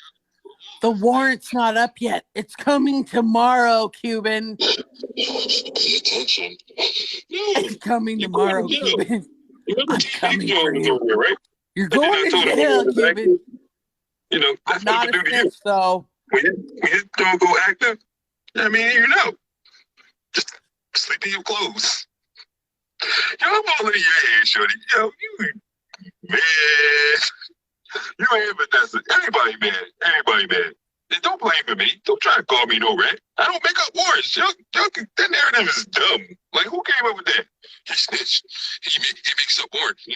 [SPEAKER 2] the warrant's not up yet. It's coming tomorrow, Cuban.
[SPEAKER 3] Pay attention.
[SPEAKER 2] It's coming tomorrow, Cuban. I'm coming for you.
[SPEAKER 3] Right?
[SPEAKER 2] You're going to jail, Cuban.
[SPEAKER 3] That's
[SPEAKER 2] I'm not
[SPEAKER 3] what
[SPEAKER 2] a
[SPEAKER 3] it do to you.
[SPEAKER 2] snitch, though.
[SPEAKER 3] When you don't go active, I mean, just sleep in your clothes. I'm all in your head, shorty. Man, you ain't Vanessa. Everybody mad. And don't blame for me. Don't try to call me no rat. I don't make up warrants. That narrative is dumb. Like, who came up with that? He snitched. He makes up warrants,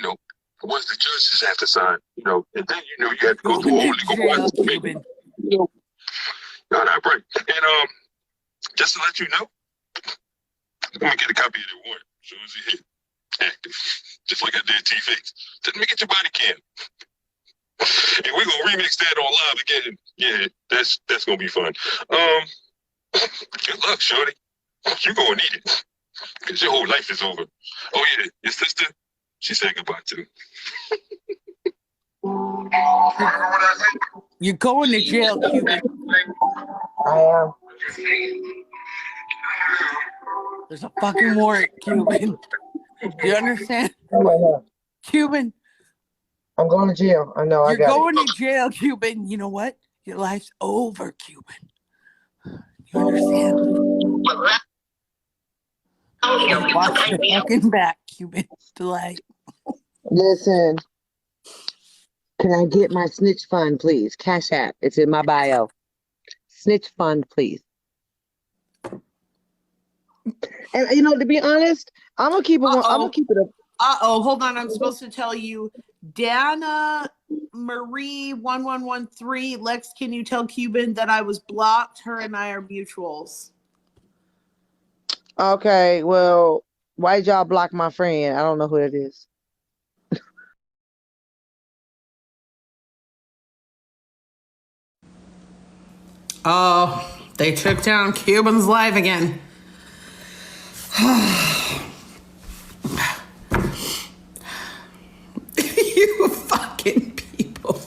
[SPEAKER 3] once the judges have to sign, and then, you have to go through a whole legal process to make it. You're not right. And, just to let you know, I'm going to get a copy of the warrant as soon as you hit active. Just like I did T-Face. Just make it your body cam. And we're going to remix that on live again. Yeah, that's going to be fun. Good luck, shorty. You're going to need it. Because your whole life is over. Oh, yeah, your sister, she said goodbye, too.
[SPEAKER 2] You're going to jail, Cuban.
[SPEAKER 1] I am.
[SPEAKER 2] There's a fucking warrant, Cuban. Do you understand? Cuban,
[SPEAKER 1] I'm going to jail. I know.
[SPEAKER 2] you're going to jail, Cuban. You know what? Your life's over, Cuban. You understand? Watch your fucking back, Cuban. Delay.
[SPEAKER 1] Listen. Can I get my snitch fund, please? Cash App. It's in my bio. Snitch fund, please. And to be honest, I'm gonna keep it. I'm gonna keep it up.
[SPEAKER 2] Hold on. I'm supposed to tell you, Dana Marie 1113. Lex, can you tell Cuban that I was blocked? Her and I are mutuals.
[SPEAKER 1] Okay. Well, why did y'all block my friend? I don't know who it is.
[SPEAKER 2] Oh, they took down Cuban's live again. You fucking people.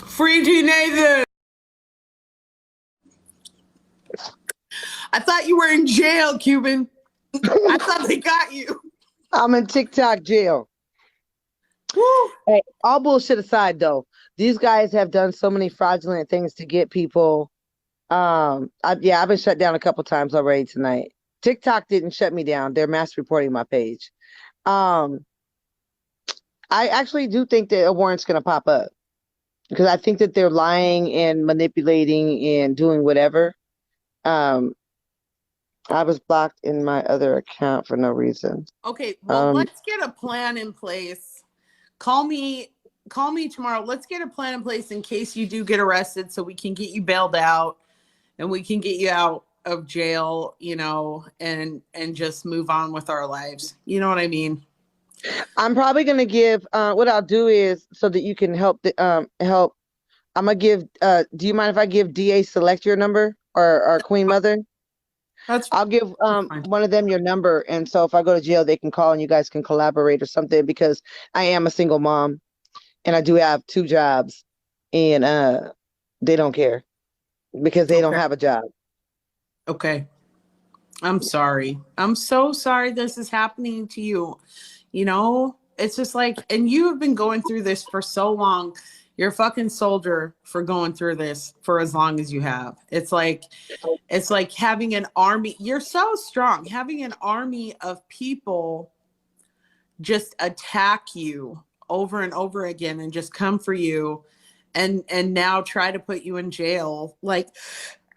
[SPEAKER 2] Free G Nathan. I thought you were in jail, Cuban. I thought they got you.
[SPEAKER 1] I'm in TikTok jail. Hey, all bullshit aside, though, these guys have done so many fraudulent things to get people. I've been shut down a couple times already tonight. TikTok didn't shut me down. They're mass reporting my page. I actually do think that a warrant's going to pop up because I think that they're lying and manipulating and doing whatever. I was blocked in my other account for no reason.
[SPEAKER 2] Okay, well, let's get a plan in place. Call me tomorrow. Let's get a plan in place in case you do get arrested so we can get you bailed out and we can get you out of jail, and just move on with our lives. You know what I mean?
[SPEAKER 1] I'm probably going to give, what I'll do is so that you can help, I'm going to give, do you mind if I give DA Select your number or Queen Mother? I'll give one of them your number, and so if I go to jail, they can call and you guys can collaborate or something because I am a single mom and I do have 2 jobs, and they don't care because they don't have a job.
[SPEAKER 2] Okay. I'm sorry. I'm so sorry this is happening to you. it's just like, and you have been going through this for so long. You're a fucking soldier for going through this for as long as you have. It's like having an army. You're so strong. Having an army of people just attack you over and over again and just come for you and now try to put you in jail. Like,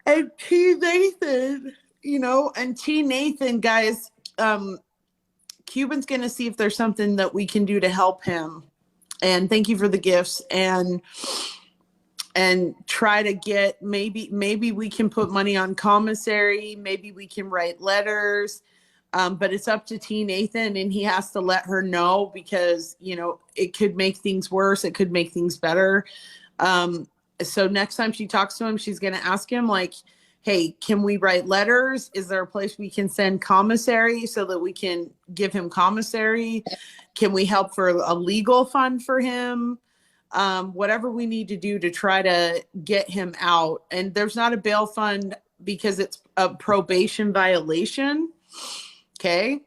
[SPEAKER 2] and T Nathan, you know, and T Nathan, guys, Cuban's going to see if there's something that we can do to help him. And thank you for the gifts, and try to get, maybe we can put money on commissary. Maybe we can write letters. But it's up to T Nathan, and he has to let her know, because, you know, it could make things worse. It could make things better. So next time she talks to him, she's going to ask him, like, hey, can we write letters? Is there a place we can send commissary so that we can give him commissary? Can we help for a legal fund for him? Whatever we need to do to try to get him out. And there's not a bail fund because it's a probation violation. Okay.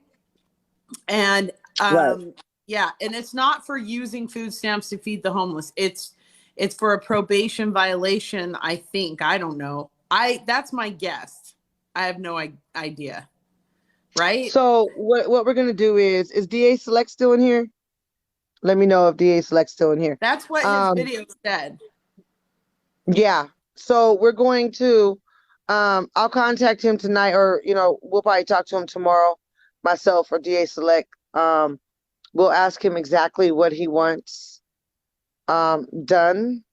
[SPEAKER 2] And
[SPEAKER 1] Right.
[SPEAKER 2] yeah, and it's not for using food stamps to feed the homeless. It's for a probation violation, I think. I don't know. That's my guess. I have no idea. Right?
[SPEAKER 1] So what we're gonna do is DA Select still in here? Let me know if DA Select's still in here.
[SPEAKER 2] That's what his video said.
[SPEAKER 1] Yeah. So we're going to I'll contact him tonight, or you know, we'll probably talk to him tomorrow, myself or DA Select. We'll ask him exactly what he wants done.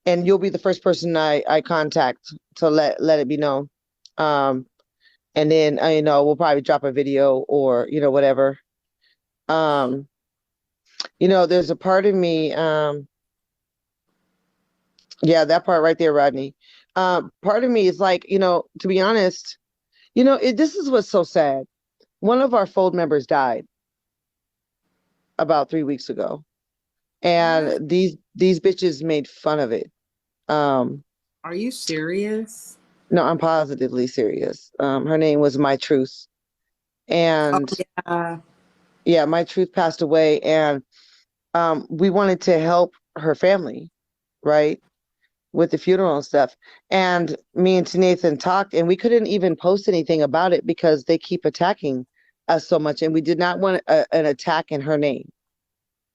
[SPEAKER 1] And you'll be the first person I contact to let it be known. And then you know, we'll probably drop a video or, you know, whatever. You know, there's a part of me, yeah, that part right there, Rodney. Part of me is like, you know, to be honest, you know, this is what's so sad. One of our Fold members died about 3 weeks ago, and these bitches made fun of it.
[SPEAKER 2] Are you serious?
[SPEAKER 1] No, I'm positively serious. Her name was My Truth, and yeah, My Truth passed away, and we wanted to help her family, right, with the funeral and stuff. And me and T Nathan talked, and we couldn't even post anything about it because they keep attacking us so much, and we did not want an attack in her name.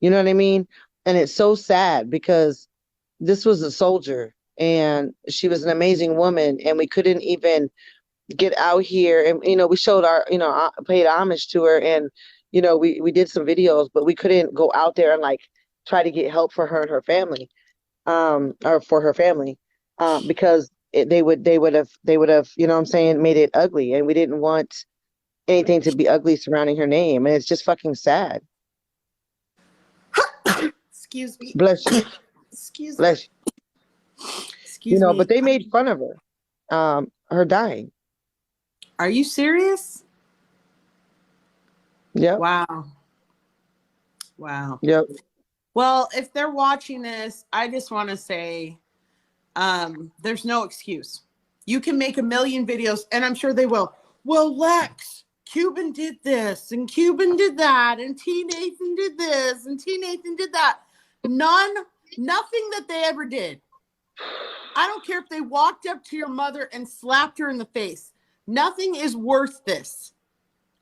[SPEAKER 1] You know what I mean? And it's so sad because this was a soldier, and she was an amazing woman, and we couldn't even get out here. And, you know, we showed our, you know, paid homage to her, and, you know, we did some videos, but we couldn't go out there and like try to get help for her and her family, or for her family, because they would have, you know what I'm saying, made it ugly, and we didn't want anything to be ugly surrounding her name. And it's just fucking sad.
[SPEAKER 2] Excuse me.
[SPEAKER 1] Bless you.
[SPEAKER 2] Excuse
[SPEAKER 1] Bless you.
[SPEAKER 2] Excuse
[SPEAKER 1] You know,
[SPEAKER 2] me.
[SPEAKER 1] but they made fun of her dying.
[SPEAKER 2] Are you serious?
[SPEAKER 1] Yep.
[SPEAKER 2] Wow. Wow.
[SPEAKER 1] Yep.
[SPEAKER 2] Well, if they're watching this, I just want to say there's no excuse. You can make a million videos, and I'm sure they will. Well, Lex, Cuban did this, and Cuban did that, and T Nathan did this, and T Nathan did that. Nothing that they ever did. I don't care if they walked up to your mother and slapped her in the face. Nothing is worth this.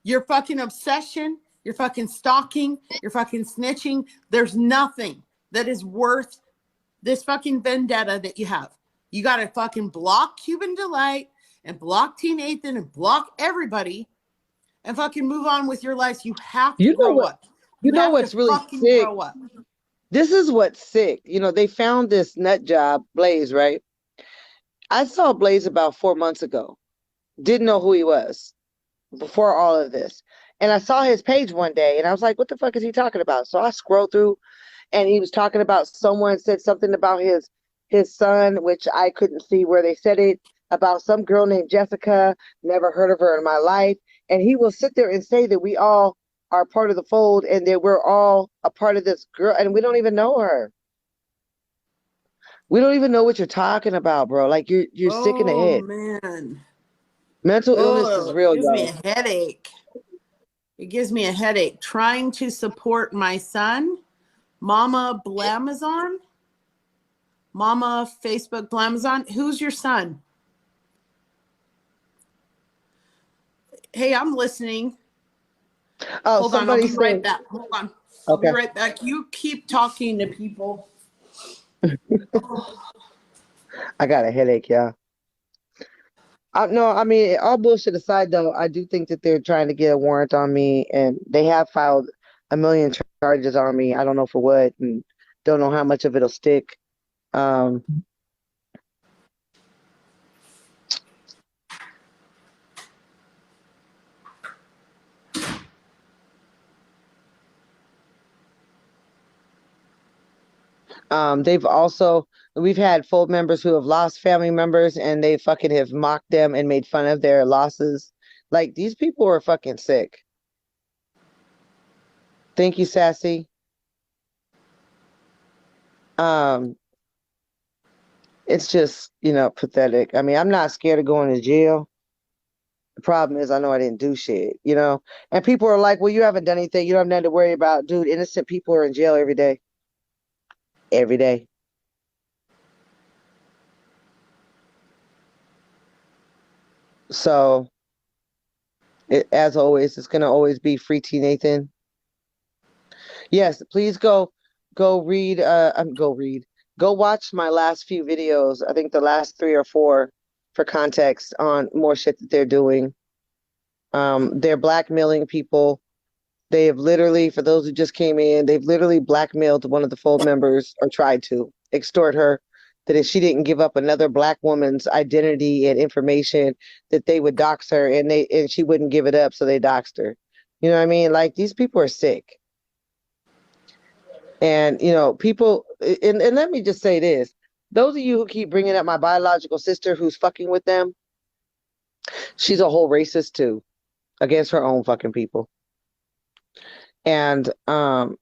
[SPEAKER 2] Your fucking obsession, your fucking stalking, your fucking snitching. There's nothing that is worth this fucking vendetta that you have. You got to fucking block Cuban Delight and block T Nathan and block everybody and fucking move on with your lives. You have to grow up.
[SPEAKER 1] You know what's really sick?
[SPEAKER 2] Grow up.
[SPEAKER 1] This is what's sick. You know, they found this nut job, Blaze, right? I saw Blaze about 4 months ago. Didn't know who he was before all of this. And I saw his page one day, and I was like, what the fuck is he talking about? So I scrolled through, and he was talking about, someone said something about his son, which I couldn't see where they said it, about some girl named Jessica, never heard of her in my life. And he will sit there and say that we all are part of the Fold, and that we're all a part of this girl, and we don't even know her. We don't even know what you're talking about, bro. Like, you're sick in the head.
[SPEAKER 2] Oh, man.
[SPEAKER 1] Mental illness is real,
[SPEAKER 2] Gives me a headache. It gives me a headache. Trying to support my son, Mama Blamazon. Mama Facebook Blamazon. Who's your son? Hey, I'm listening.
[SPEAKER 1] Oh,
[SPEAKER 2] Hold on, I'll
[SPEAKER 1] somebody
[SPEAKER 2] be right
[SPEAKER 1] said,
[SPEAKER 2] back. Hold on. I'll be right back. You keep talking to people.
[SPEAKER 1] I got a headache, y'all. No, I mean, all bullshit aside, though, I do think that they're trying to get a warrant on me, and they have filed a million charges on me. I don't know for what, and don't know how much of it'll stick. Um, we've had full members who have lost family members, and they fucking have mocked them and made fun of their losses. Like, these people are fucking sick. Thank you, Sassy. It's just, pathetic. I mean, I'm not scared of going to jail. The problem is I know I didn't do shit, and people are like, well, you haven't done anything. You don't have nothing to worry about. Dude, innocent people are in jail every day. Every day. So, as always, it's going to always be free T Nathan. Yes, please go read, go watch my last few videos. I think the last 3 or 4 for context on more shit that they're doing. They're blackmailing people. They have literally, for those who just came in, they've literally blackmailed one of the Fold members, or tried to extort her, that if she didn't give up another Black woman's identity and information, that they would dox her, and she wouldn't give it up, so they doxed her. You know what I mean? Like, these people are sick. And, people, and let me just say this. Those of you who keep bringing up my biological sister who's fucking with them, she's a whole racist too, against her own fucking people. And I'm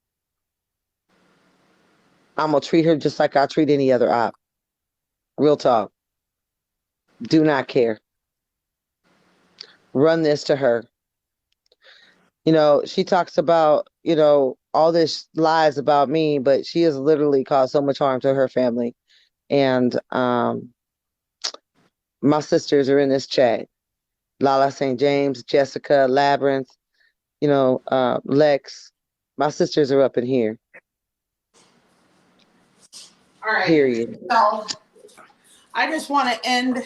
[SPEAKER 1] gonna treat her just like I treat any other op. Real talk. Do not care. Run this to her. She talks about, all this lies about me, but she has literally caused so much harm to her family. And my sisters are in this chat. Lala St. James, Jessica, Labyrinth, Lex. My sisters are up in here.
[SPEAKER 2] All right.
[SPEAKER 1] Period.
[SPEAKER 2] So I just want to end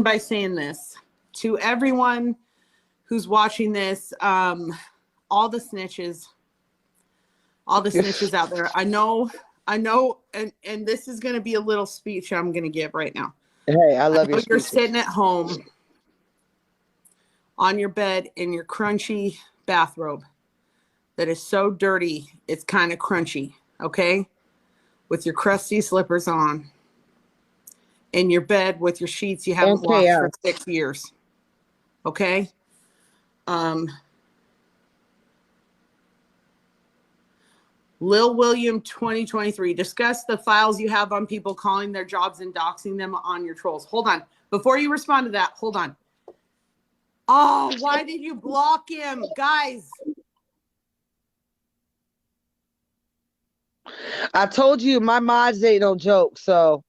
[SPEAKER 2] by saying this to everyone who's watching this, all the snitches out there. I know, and this is going to be a little speech I'm going to give right now.
[SPEAKER 1] Hey, I love your
[SPEAKER 2] You're
[SPEAKER 1] speeches.
[SPEAKER 2] sitting at home on your bed in your crunchy bathrobe that is so dirty, it's kind of crunchy, okay? With your crusty slippers on. In your bed with your sheets you haven't washed for 6 years. Okay? Lil William 2023. Discuss the files you have on people calling their jobs and doxing them on your trolls. Hold on. Before you respond to that, hold on. Oh, why did you block him? Guys.
[SPEAKER 1] I told you my mods ain't no joke, so.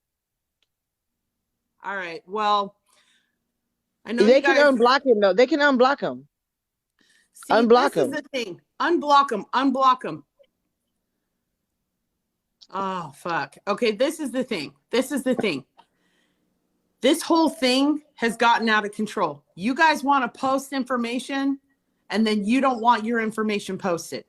[SPEAKER 2] All right. Well, I know
[SPEAKER 1] they can unblock him though. They can unblock him.
[SPEAKER 2] See,
[SPEAKER 1] unblock him.
[SPEAKER 2] This is the thing. Unblock him. Unblock him. Oh, fuck. Okay, this is the thing. This whole thing has gotten out of control. You guys want to post information, and then you don't want your information posted.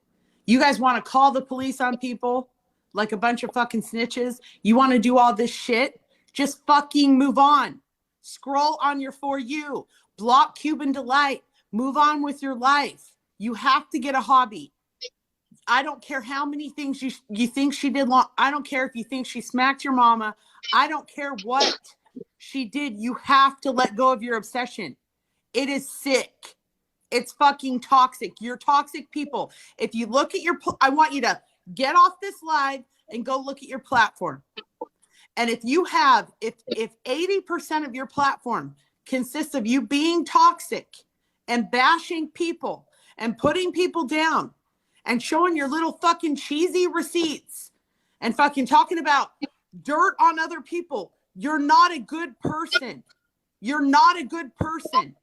[SPEAKER 2] You guys want to call the police on people like a bunch of fucking snitches. You want to do all this shit. Just fucking move on. Scroll on your For You. Block Cuban Delight. Move on with your life. You have to get a hobby. I don't care how many things you think she did wrong. I don't care if you think she smacked your mama. I don't care what she did. You have to let go of your obsession. It is sick. It's fucking toxic. You're toxic people. If you look at I want you to get off this live and go look at your platform. And if 80% of your platform consists of you being toxic and bashing people and putting people down and showing your little fucking cheesy receipts and fucking talking about dirt on other people, you're not a good person. You're not a good person.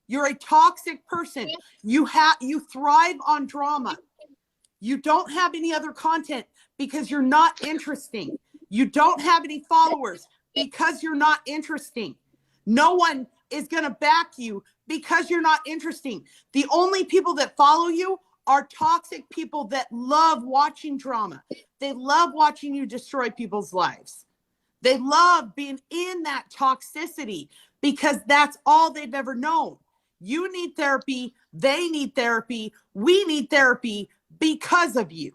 [SPEAKER 2] You're a toxic person. You thrive on drama. You don't have any other content because you're not interesting. You don't have any followers because you're not interesting. No one is going to back you because you're not interesting. The only people that follow you are toxic people that love watching drama. They love watching you destroy people's lives. They love being in that toxicity because that's all they've ever known. You need therapy. They need therapy. We need therapy because of you,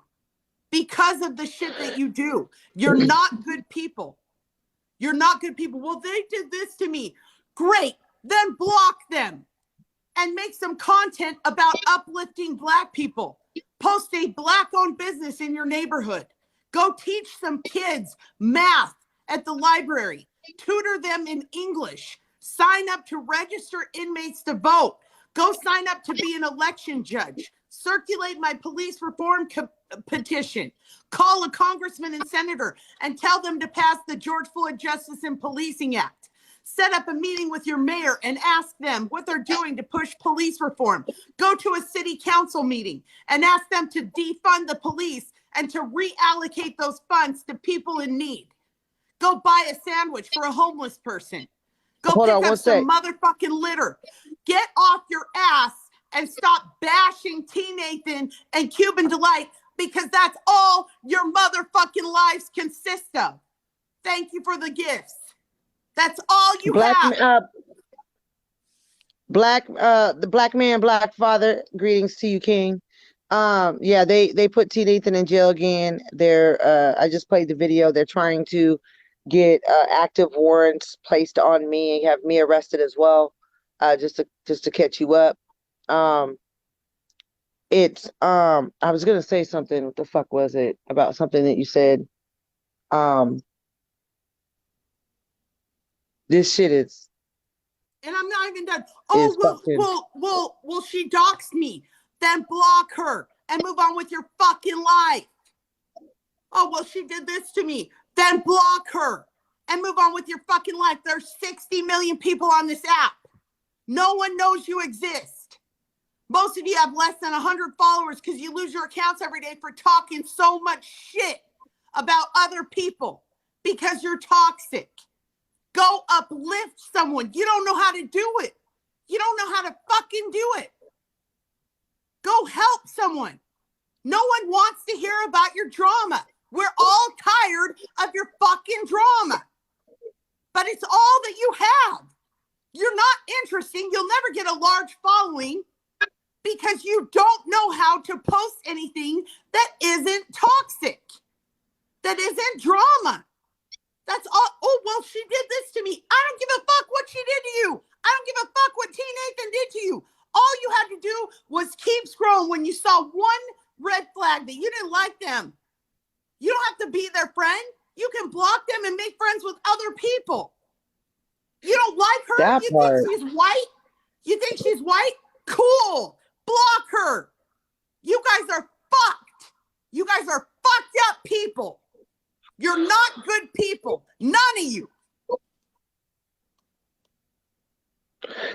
[SPEAKER 2] because of the shit that you do. You're not good people. You're not good people. Well, they did this to me. Great. Then block them and make some content about uplifting Black people. Post a Black-owned business in your neighborhood. Go teach some kids math at the library. Tutor them in English. Sign up to register inmates to vote. Go sign up to be an election judge. Circulate my police reform petition. Call a congressman and senator and tell them to pass the George Floyd Justice in Policing Act. Set up a meeting with your mayor and ask them what they're doing to push police reform. Go to a city council meeting and ask them to defund the police and to reallocate those funds to people in need. Go buy a sandwich for a homeless person. Go pick up some motherfucking litter. Get off your ass and stop bashing T. Nathan and Cuban Delight because that's all your motherfucking lives consist of. Thank you for the gifts. That's all you have.
[SPEAKER 1] The Black man, Black father. Greetings to you, King. Yeah, they put T. Nathan in jail again. I just played the video. They're trying to get active warrants placed on me and have me arrested as well. Just to catch you up. I was gonna say something. What the fuck was it about something that you said? This shit is.
[SPEAKER 2] And I'm not even done. Oh, well, she doxed me. Then block her and move on with your fucking life. Oh, well, she did this to me. Then block her and move on with your fucking life. There's 60 million people on this app. No one knows you exist. Most of you have less than 100 followers because you lose your accounts every day for talking so much shit about other people because you're toxic. Go uplift someone. You don't know how to do it. You don't know how to fucking do it. Go help someone. No one wants to hear about your drama. We're all tired of your fucking drama. But it's all that you have. You're not interesting. You'll never get a large following because you don't know how to post anything that isn't toxic, that isn't drama. That's all. Oh, well, she did this to me. I don't give a fuck what she did to you. I don't give a fuck what T. Nathan did to you. All you had to do was keep scrolling when you saw one red flag that you didn't like them. You don't have to be their friend. You can block them and make friends with other people. You don't like her? You think she's white? You think she's white? Cool. Block her. You guys are fucked. You guys are fucked up people. You're not good people. None of you.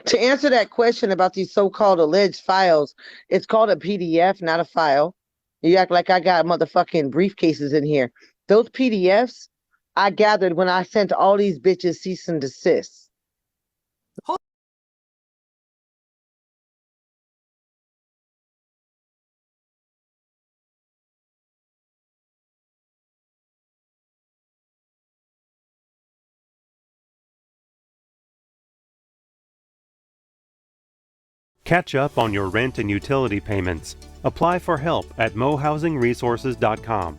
[SPEAKER 1] To answer that question about these so-called alleged files, it's called a PDF, not a file. You act like I got motherfucking briefcases in here. Those PDFs I gathered when I sent all these bitches cease and desist.
[SPEAKER 4] Catch up on your rent and utility payments. Apply for help at mohousingresources.com.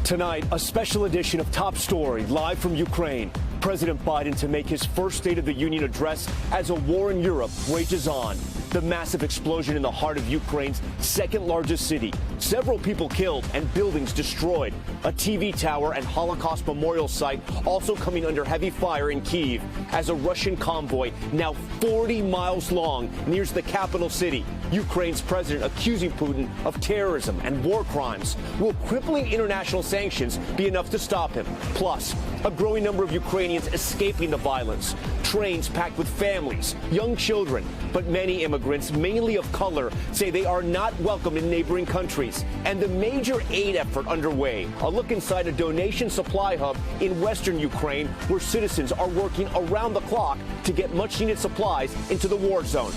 [SPEAKER 5] Tonight, a special edition of Top Story live from Ukraine. President Biden to make his first State of the Union address as a war in Europe rages on. The massive explosion in the heart of Ukraine's second largest city. Several people killed and buildings destroyed. A TV tower and Holocaust memorial site also coming under heavy fire in Kyiv as a Russian convoy, now 40 miles long, nears the capital city. Ukraine's president accusing Putin of terrorism and war crimes. Will crippling international sanctions be enough to stop him? Plus, a growing number of Ukrainians escaping the violence. Trains packed with families, young children, but many immigrants, mainly of color, say they are not welcome in neighboring countries. And the major aid effort underway. A look inside a donation supply hub in western Ukraine where citizens are working around the clock to get much needed supplies into the war zone.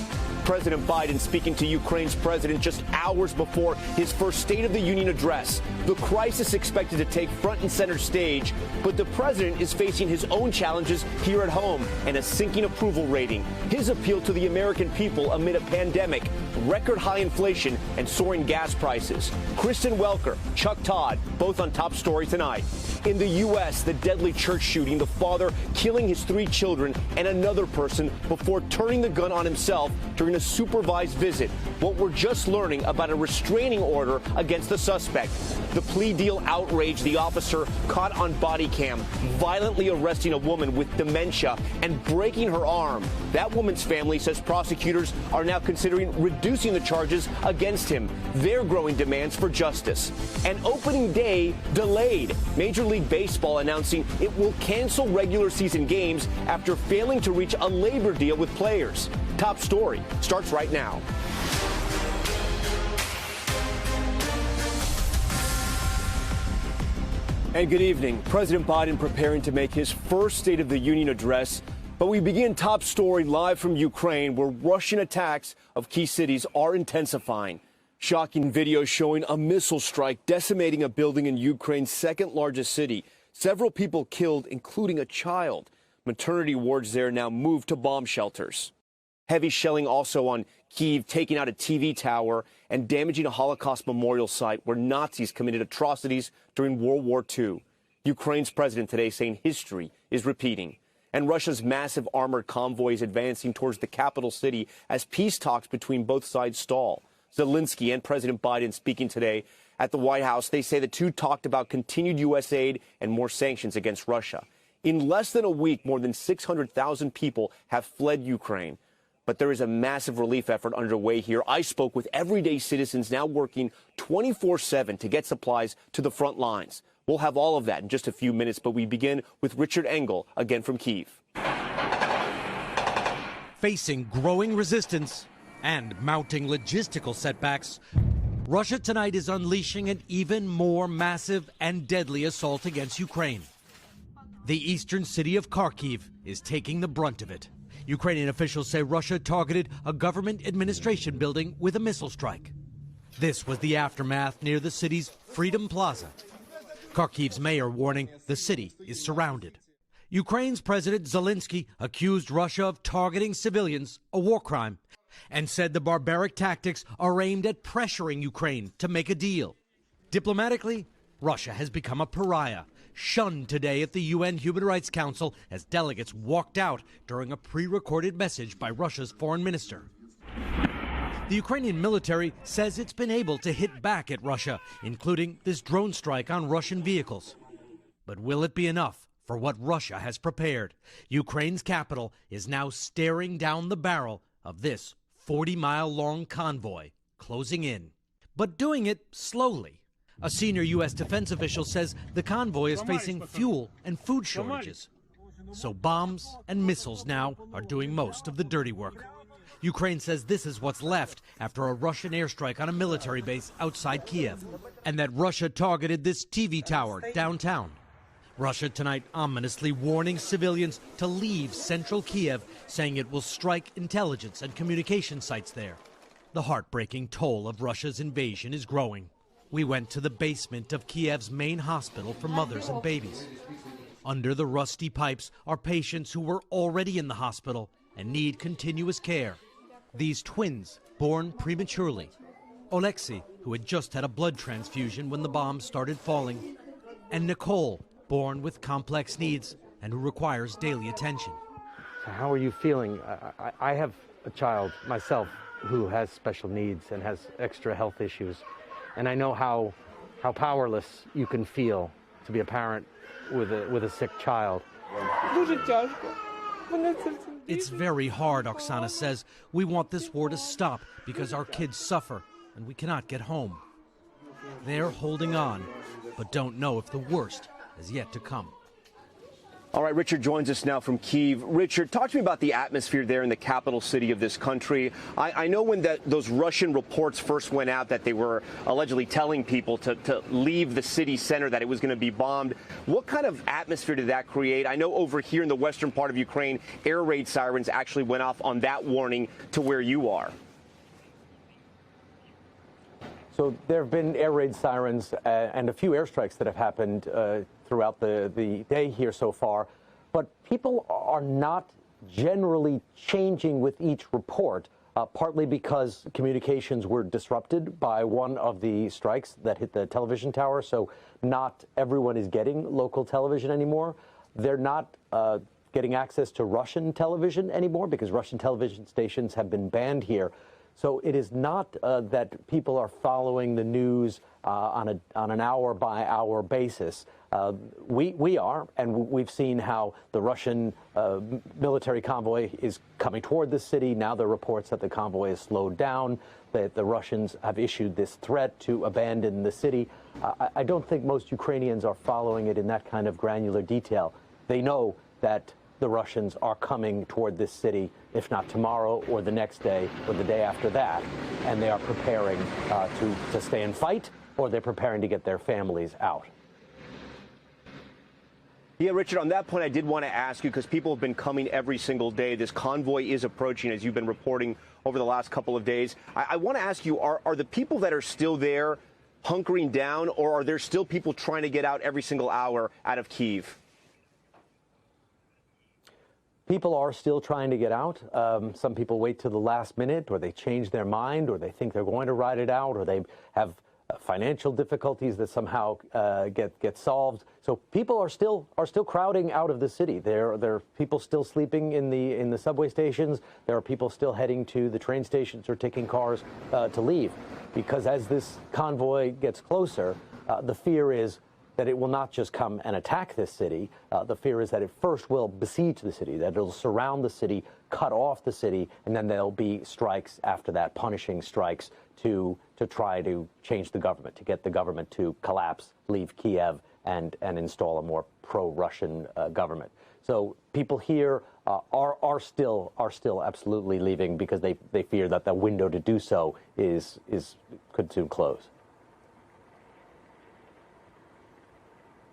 [SPEAKER 5] President Biden speaking to Ukraine's president just hours before his first State of the Union address. The crisis expected to take front and center stage, but the president is facing his own challenges here at home and a sinking approval rating. His appeal to the American people amid a pandemic, record high inflation, and soaring gas prices. Kristen Welker, Chuck Todd, both on Top Story tonight. In the U.S., the deadly church shooting, the father killing his 3 children and another person before turning the gun on himself during a supervised visit. What we're just learning about a restraining order against the suspect. The plea deal outraged the officer caught on body cam, violently arresting a woman with dementia and breaking her arm. That woman's family says prosecutors are now considering reducing the charges against him. Their growing demands for justice. And opening day delayed. Major League Baseball announcing it will cancel regular season games after failing to reach a labor deal with players. Top Story starts right now. And good evening. President Biden preparing to make his first State of the Union address. But we begin Top Story live from Ukraine, where Russian attacks of key cities are intensifying. Shocking video showing a missile strike decimating a building in Ukraine's second largest city. Several people killed, including a child. Maternity wards there now moved to bomb shelters. Heavy shelling also on Kyiv, taking out a TV tower and damaging a Holocaust memorial site where Nazis committed atrocities during World War II. Ukraine's president today saying history is repeating. And Russia's massive armored convoy is advancing towards the capital city as peace talks between both sides stall. Zelensky and President Biden speaking today at the White House. They say the two talked about continued U.S. aid and more sanctions against Russia. In less than a week, more than 600,000 people have fled Ukraine. But there is a massive relief effort underway here. I spoke with everyday citizens now working 24/7 to get supplies to the front lines. We'll have all of that in just a few minutes, but we begin with Richard Engel, again from Kyiv.
[SPEAKER 6] Facing growing resistance and mounting logistical setbacks, Russia tonight is unleashing an even more massive and deadly assault against Ukraine. The eastern city of Kharkiv is taking the brunt of it. Ukrainian officials say Russia targeted a government administration building with a missile strike. This was the aftermath near the city's Freedom Plaza. Kharkiv's mayor warning the city is surrounded. Ukraine's President Zelensky accused Russia of targeting civilians, a war crime, and said the barbaric tactics are aimed at pressuring Ukraine to make a deal. Diplomatically, Russia has become a pariah, shunned today at the UN Human Rights Council as delegates walked out during a pre-recorded message by Russia's foreign minister. The Ukrainian military says it's been able to hit back at Russia, including this drone strike on Russian vehicles. But will it be enough for what Russia has prepared? Ukraine's capital is now staring down the barrel of this 40-mile-long convoy closing in, but doing it slowly. A senior U.S. defense official says the convoy is facing fuel and food shortages. So bombs and missiles now are doing most of the dirty work. Ukraine says this is what's left after a Russian airstrike on a military base outside Kiev, and that Russia targeted this TV tower downtown. Russia tonight ominously warning civilians to leave central Kiev, saying it will strike intelligence and communication sites there. The heartbreaking toll of Russia's invasion is growing. We went to the basement of Kiev's main hospital for mothers and babies. Under the rusty pipes are patients who were already in the hospital and need continuous care. These twins, born prematurely. Oleksiy, who had just had a blood transfusion when the bombs started falling. And Nicole, born with complex needs and who requires daily attention.
[SPEAKER 7] So how are you feeling? I have a child myself who has special needs and has extra health issues, and I know how powerless you can feel to be a parent with a sick child.
[SPEAKER 6] It's very hard, Oksana says. We want this war to stop because our kids suffer and we cannot get home. They're holding on, but don't know if the worst is yet to come.
[SPEAKER 5] All right, Richard joins us now from Kyiv. Richard, talk to me about the atmosphere there in the capital city of this country. I know when those Russian reports first went out that they were allegedly telling people to leave the city center, that it was going to be bombed. What kind of atmosphere did that create? I know over here in the western part of Ukraine, air raid sirens actually went off on that warning to where you are.
[SPEAKER 7] So there have been air raid sirens and a few airstrikes that have happened throughout the day here so far. But people are not generally changing with each report, partly because communications were disrupted by one of the strikes that hit the television tower. So not everyone is getting local television anymore. They're not getting access to Russian television anymore because Russian television stations have been banned here. So it is not that people are following the news on an hour-by-hour basis. We are, and we've seen how the Russian military convoy is coming toward the city. Now there are reports that the convoy is slowed down, that the Russians have issued this threat to abandon the city. I don't think most Ukrainians are following it in that kind of granular detail. They know that the Russians are coming toward this city, if not tomorrow or the next day or the day after that, and they are preparing to stay and fight, or they're preparing to get their families out.
[SPEAKER 5] Yeah, Richard, on that point, I did want to ask you, because people have been coming every single day. This convoy is approaching, as you've been reporting over the last couple of days. I want to ask you, are the people that are still there hunkering down, or are there still people trying to get out every single hour out of Kyiv?
[SPEAKER 7] People are still trying to get out. Some people wait till the last minute, or they change their mind, or they think they're going to ride it out, or they have financial difficulties that somehow get solved. So people are still crowding out of the city. There are people still sleeping in the subway stations. There are people still heading to the train stations or taking cars to leave, because as this convoy gets closer, the fear is that it will not just come and attack this city. The fear is that it first will besiege the city, that it'll surround the city, cut off the city, and then there'll be strikes after that, punishing strikes to try to change the government, to get the government to collapse, leave Kiev, and install a more pro-Russian government. So people here are still absolutely leaving because they fear that the window to do so could soon close.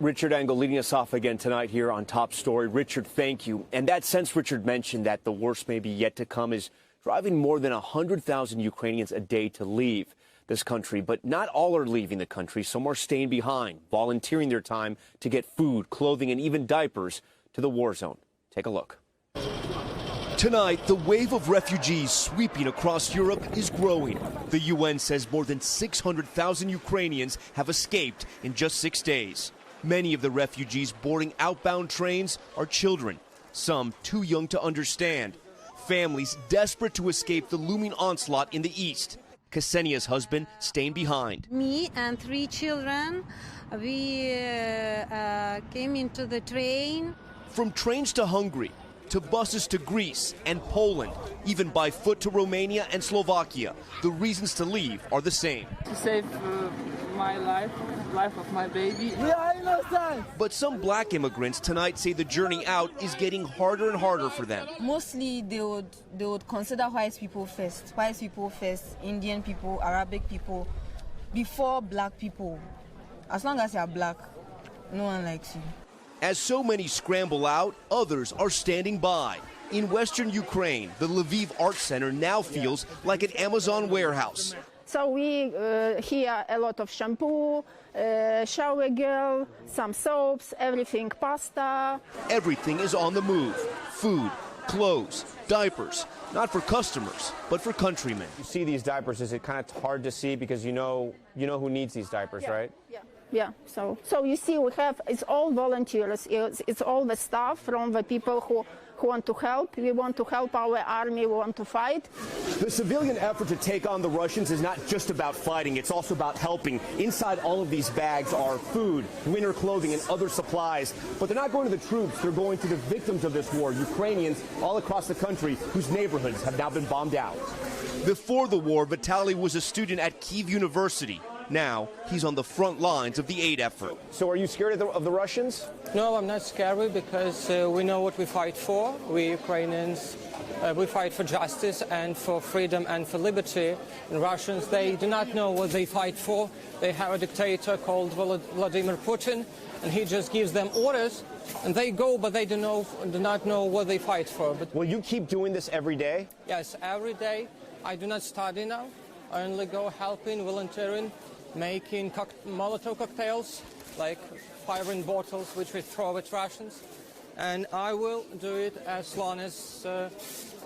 [SPEAKER 5] Richard Engel leading us off again tonight here on Top Story. Richard, thank you. And that sense Richard mentioned that the worst may be yet to come is driving more than 100,000 Ukrainians a day to leave this country. But not all are leaving the country. Some are staying behind, volunteering their time to get food, clothing, and even diapers to the war zone. Take a look. Tonight, the wave of refugees sweeping across Europe is growing. The UN says more than 600,000 Ukrainians have escaped in just 6 days. Many of the refugees boarding outbound trains are children, some too young to understand. Families desperate to escape the looming onslaught in the east. Ksenia's husband staying behind.
[SPEAKER 8] Me and 3 children, we came into the train.
[SPEAKER 5] From trains to Hungary, to buses to Greece and Poland, even by foot to Romania and Slovakia, the reasons to leave are the same.
[SPEAKER 9] To save my life of my baby. We are innocent!
[SPEAKER 5] But some black immigrants tonight say the journey out is getting harder and harder for them.
[SPEAKER 10] Mostly they would consider white people first, Indian people, Arabic people, before black people. As long as you're black, no one likes you.
[SPEAKER 5] As so many scramble out, others are standing by. In western Ukraine, the Lviv Art Center now feels like an Amazon warehouse.
[SPEAKER 11] So we here a lot of shampoo, shower gel, some soaps, everything, pasta.
[SPEAKER 5] Everything is on the move. Food, clothes, diapers. Not for customers, but for countrymen.
[SPEAKER 12] You see these diapers, is it kind of hard to see because you know who needs these diapers, right?
[SPEAKER 11] Yeah. Yeah, so you see, it's all volunteers. It's all the staff from the people who want to help. We want to help our army. We want to fight.
[SPEAKER 5] The civilian effort to take on the Russians is not just about fighting. It's also about helping. Inside all of these bags are food, winter clothing, and other supplies. But they're not going to the troops. They're going to the victims of this war, Ukrainians all across the country whose neighborhoods have now been bombed out.
[SPEAKER 12] Before the war, Vitaly was a student at Kyiv University. Now, he's on the front lines of the aid effort.
[SPEAKER 5] So are you scared of the Russians?
[SPEAKER 9] No, I'm not scared because we know what we fight for. We Ukrainians, we fight for justice and for freedom and for liberty. And Russians, they do not know what they fight for. They have a dictator called Vladimir Putin, and he just gives them orders, and they go, but they do not know what they fight for. But
[SPEAKER 5] will you keep doing this every day?
[SPEAKER 9] Yes, every day. I do not study now. I only go helping, volunteering, making Molotov cocktails, like firing bottles which we throw at Russians, and I will do it as long as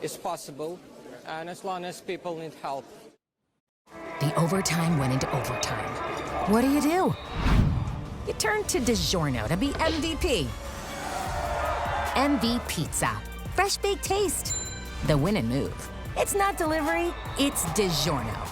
[SPEAKER 9] is possible and as long as people need help.
[SPEAKER 13] The overtime went into overtime. What do? You turn to DiGiorno to be MVP. MV Pizza. Fresh baked taste. The win and move. It's not delivery, it's DiGiorno.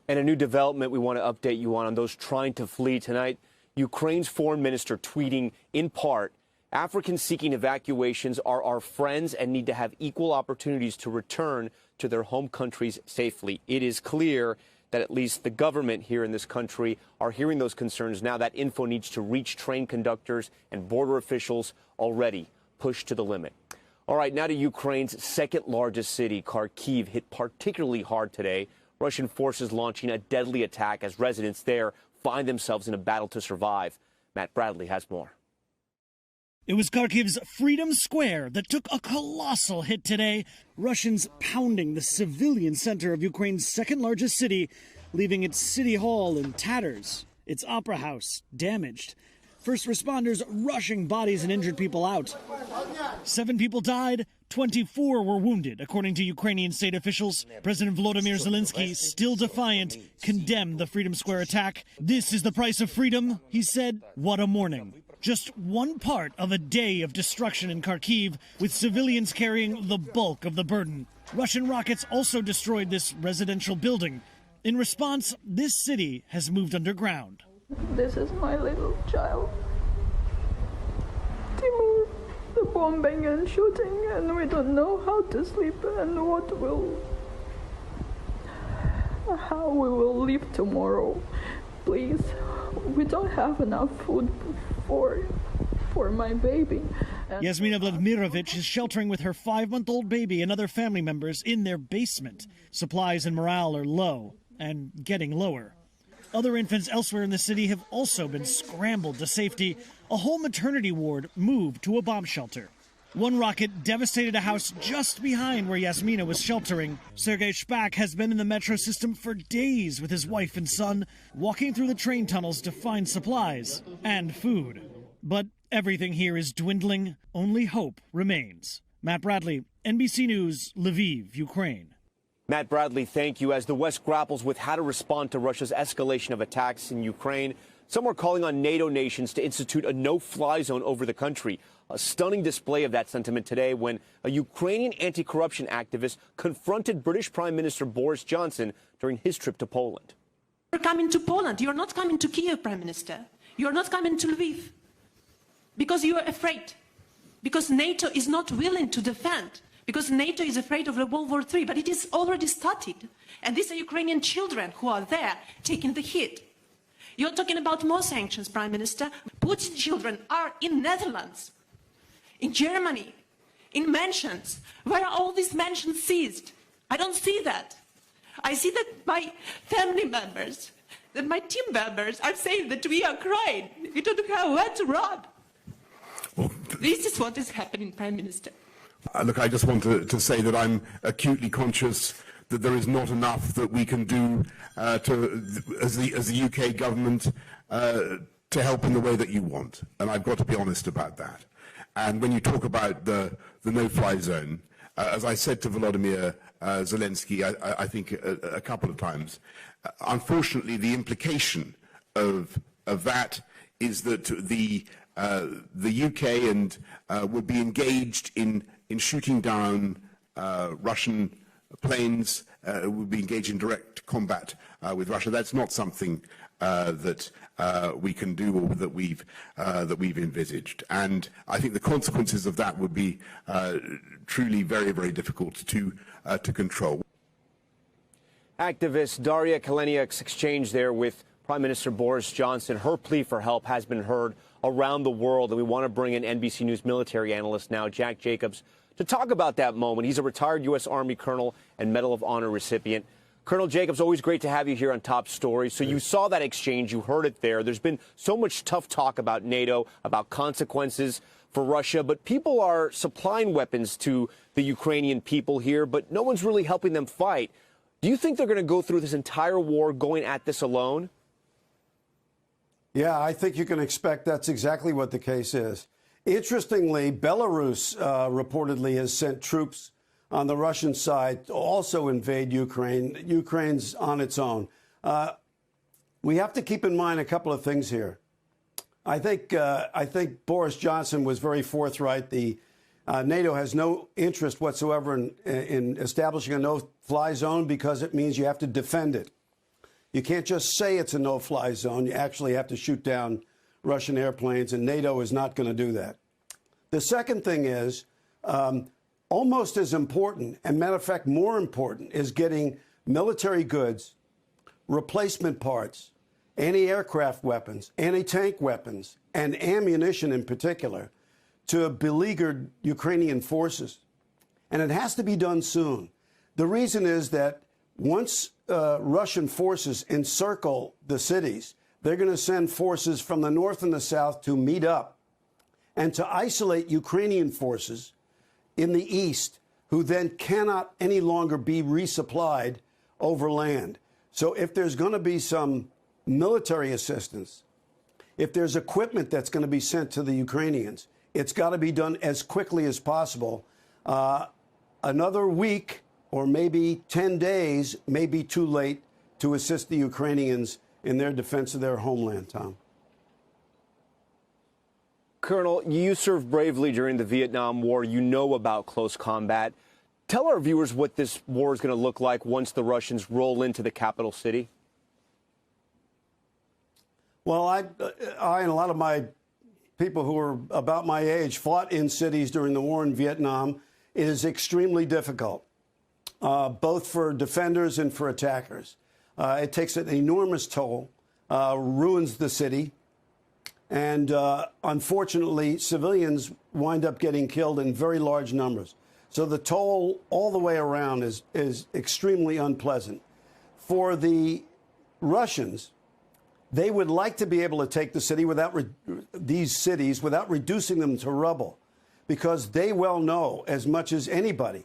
[SPEAKER 5] And a new development we want to update you on those trying to flee tonight. Ukraine's foreign minister tweeting, in part, Africans seeking evacuations are our friends and need to have equal opportunities to return to their home countries safely. It is clear that at least the government here in this country are hearing those concerns now. That info needs to reach train conductors and border officials already pushed to the limit. All right, now to Ukraine's second largest city, Kharkiv, hit particularly hard today. Russian forces launching a deadly attack as residents there find themselves in a battle to survive. Matt Bradley has more.
[SPEAKER 14] It was Kharkiv's Freedom Square that took a colossal hit today. Russians pounding the civilian center of Ukraine's second largest city, leaving its city hall in tatters, its opera house damaged. First responders rushing bodies and injured people out. 7 people died, 24 were wounded, according to Ukrainian state officials. President Volodymyr Zelensky, still defiant, condemned the Freedom Square attack. This is the price of freedom, he said. What a morning. Just one part of a day of destruction in Kharkiv, with civilians carrying the bulk of the burden. Russian rockets also destroyed this residential building. In response, this city has moved underground.
[SPEAKER 15] This is my little child. Timur, the bombing and shooting, and we don't know how to sleep and how we will live tomorrow. Please, we don't have enough food for my baby.
[SPEAKER 14] Yasmina Vladimirovich is sheltering with her 5-month-old baby and other family members in their basement. Supplies and morale are low and getting lower. Other infants elsewhere in the city have also been scrambled to safety. A whole maternity ward moved to a bomb shelter. One rocket devastated a house just behind where Yasmina was sheltering. Sergei Shpak has been in the metro system for days with his wife and son, walking through the train tunnels to find supplies and food. But everything here is dwindling. Only hope remains. Matt Bradley, NBC News, Lviv, Ukraine.
[SPEAKER 5] Matt Bradley, thank you. As the West grapples with how to respond to Russia's escalation of attacks in Ukraine, some are calling on NATO nations to institute a no-fly zone over the country. A stunning display of that sentiment today when a Ukrainian anti-corruption activist confronted British Prime Minister Boris Johnson during his trip to Poland.
[SPEAKER 16] You're coming to Poland. You're not coming to Kyiv, Prime Minister. You're not coming to Lviv. Because you are afraid. Because NATO is not willing to defend. Because NATO is afraid of World War III, but it is already started. And these are Ukrainian children who are there taking the hit. You're talking about more sanctions, Prime Minister. Putin's children are in Netherlands, in Germany, in mansions. Where are all these mansions seized? I don't see that. I see that my family members, that my team members are saying that we are crying. We don't have where to run. Well, this is what is happening, Prime Minister.
[SPEAKER 17] Look, I just want to say that I'm acutely conscious that there is not enough that we can do as the UK government to help in the way that you want. And I've got to be honest about that. And when you talk about the no-fly zone, as I said to Volodymyr Zelensky, I think a couple of times, unfortunately, the implication of that is that the UK and would be engaged in shooting down Russian planes, would be engaged in direct combat with Russia. That's not something that we can do or that we've envisaged. And I think the consequences of that would be truly very, very difficult to control.
[SPEAKER 5] Activist Daria Kaleniuk's exchange there with Prime Minister Boris Johnson. Her plea for help has been heard around the world, and we want to bring in NBC News military analyst now, Jack Jacobs, to talk about that moment. He's a retired U.S. Army colonel and Medal of Honor recipient. Colonel Jacobs, always great to have you here on Top Stories. So you saw that exchange, you heard it there. There's been so much tough talk about NATO, about consequences for Russia, but people are supplying weapons to the Ukrainian people here, but no one's really helping them fight. Do you think they're going to go through this entire war going at this alone?
[SPEAKER 18] Yeah, I think you can expect that's exactly what the case is. Interestingly, Belarus reportedly has sent troops on the Russian side to also invade Ukraine. Ukraine's on its own. We have to keep in mind a couple of things here. I think Boris Johnson was very forthright. The NATO has no interest whatsoever in establishing a no-fly zone because it means you have to defend it. You can't just say it's a no-fly zone. You actually have to shoot down Russian airplanes, and NATO is not going to do that. The second thing is, almost as important, and matter of fact, more important, is getting military goods, replacement parts, anti-aircraft weapons, anti-tank weapons, and ammunition in particular to beleaguered Ukrainian forces. And it has to be done soon. The reason is that once Russian forces encircle the cities, they're going to send forces from the north and the south to meet up and to isolate Ukrainian forces in the east, who then cannot any longer be resupplied over land. So if there's going to be some military assistance, if there's equipment that's going to be sent to the Ukrainians, it's got to be done as quickly as possible. Another week or maybe 10 days may be too late to assist the Ukrainians in their defense of their homeland, Tom.
[SPEAKER 5] Colonel, you served bravely during the Vietnam War. You know about close combat. Tell our viewers what this war is going to look like once the Russians roll into the capital city.
[SPEAKER 18] Well, I and a lot of my people who are about my age fought in cities during the war in Vietnam. It is extremely difficult, both for defenders and for attackers. It takes an enormous toll, ruins the city, and unfortunately, civilians wind up getting killed in very large numbers. So the toll all the way around is extremely unpleasant. For the Russians, they would like to be able to take the city these cities without reducing them to rubble, because they well know, as much as anybody,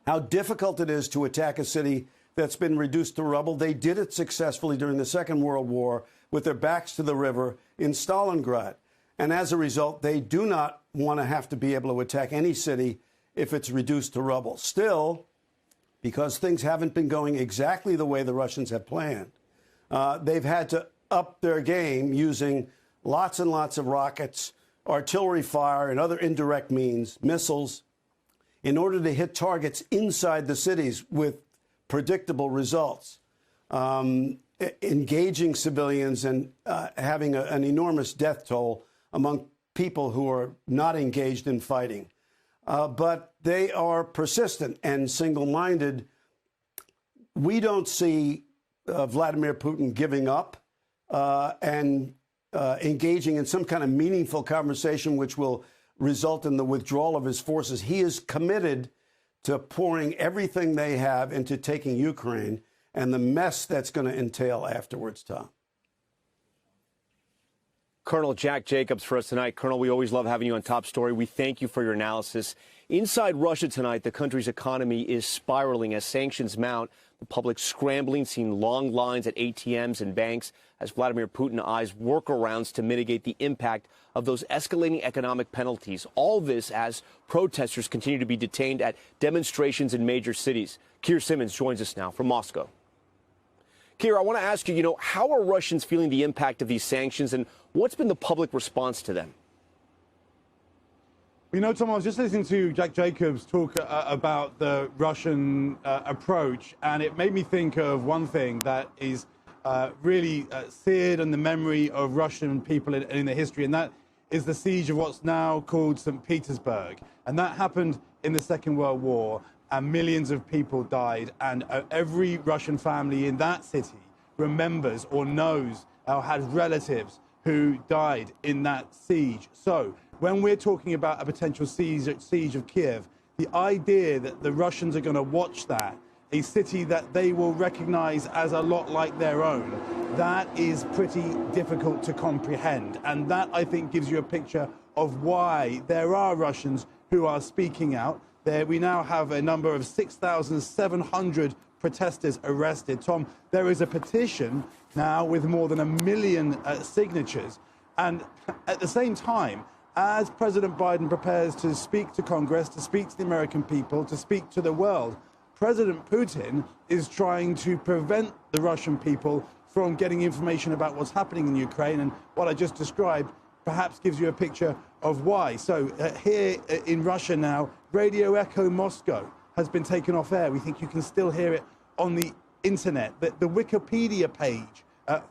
[SPEAKER 18] how difficult it is to attack a city that's been reduced to rubble. They did it successfully during the Second World War with their backs to the river in Stalingrad. And as a result, they do not want to have to be able to attack any city if it's reduced to rubble. Still, because things haven't been going exactly the way the Russians have planned, they've had to up their game using lots and lots of rockets, artillery fire, and other indirect means, missiles, in order to hit targets inside the cities with predictable results, engaging civilians and having an enormous death toll among people who are not engaged in fighting. But they are persistent and single-minded. We don't see Vladimir Putin giving up and engaging in some kind of meaningful conversation which will result in the withdrawal of his forces. He is committed to pouring everything they have into taking Ukraine and the mess that's going to entail afterwards, Tom.
[SPEAKER 5] Colonel Jack Jacobs for us tonight. Colonel, we always love having you on Top Story. We thank you for your analysis. Inside Russia tonight, the country's economy is spiraling as sanctions mount. The public scrambling, seeing long lines at ATMs and banks as Vladimir Putin eyes workarounds to mitigate the impact of those escalating economic penalties. All this as protesters continue to be detained at demonstrations in major cities. Keir Simmons joins us now from Moscow. Keir, I want to ask you, how are Russians feeling the impact of these sanctions, and what's been the public response to them?
[SPEAKER 19] Tom, I was just listening to Jack Jacobs talk about the Russian approach, and it made me think of one thing that is really seared in the memory of Russian people in the history, and that is the siege of what's now called St. Petersburg. And that happened in the Second World War, and millions of people died, and every Russian family in that city remembers or knows or has relatives who died in that siege. So when we're talking about a potential siege of Kiev, the idea that the Russians are going to watch that, a city that they will recognize as a lot like their own, that is pretty difficult to comprehend. And that, I think, gives you a picture of why there are Russians who are speaking out. We now have a number of 6,700 protesters arrested. Tom, there is a petition now with more than 1 million signatures. And at the same time, as President Biden prepares to speak to Congress, to speak to the American people, to speak to the world, President Putin is trying to prevent the Russian people from getting information about what's happening in Ukraine. And what I just described perhaps gives you a picture of why. So here in Russia now, Radio Echo Moscow has been taken off air. We think you can still hear it on the internet. The Wikipedia page,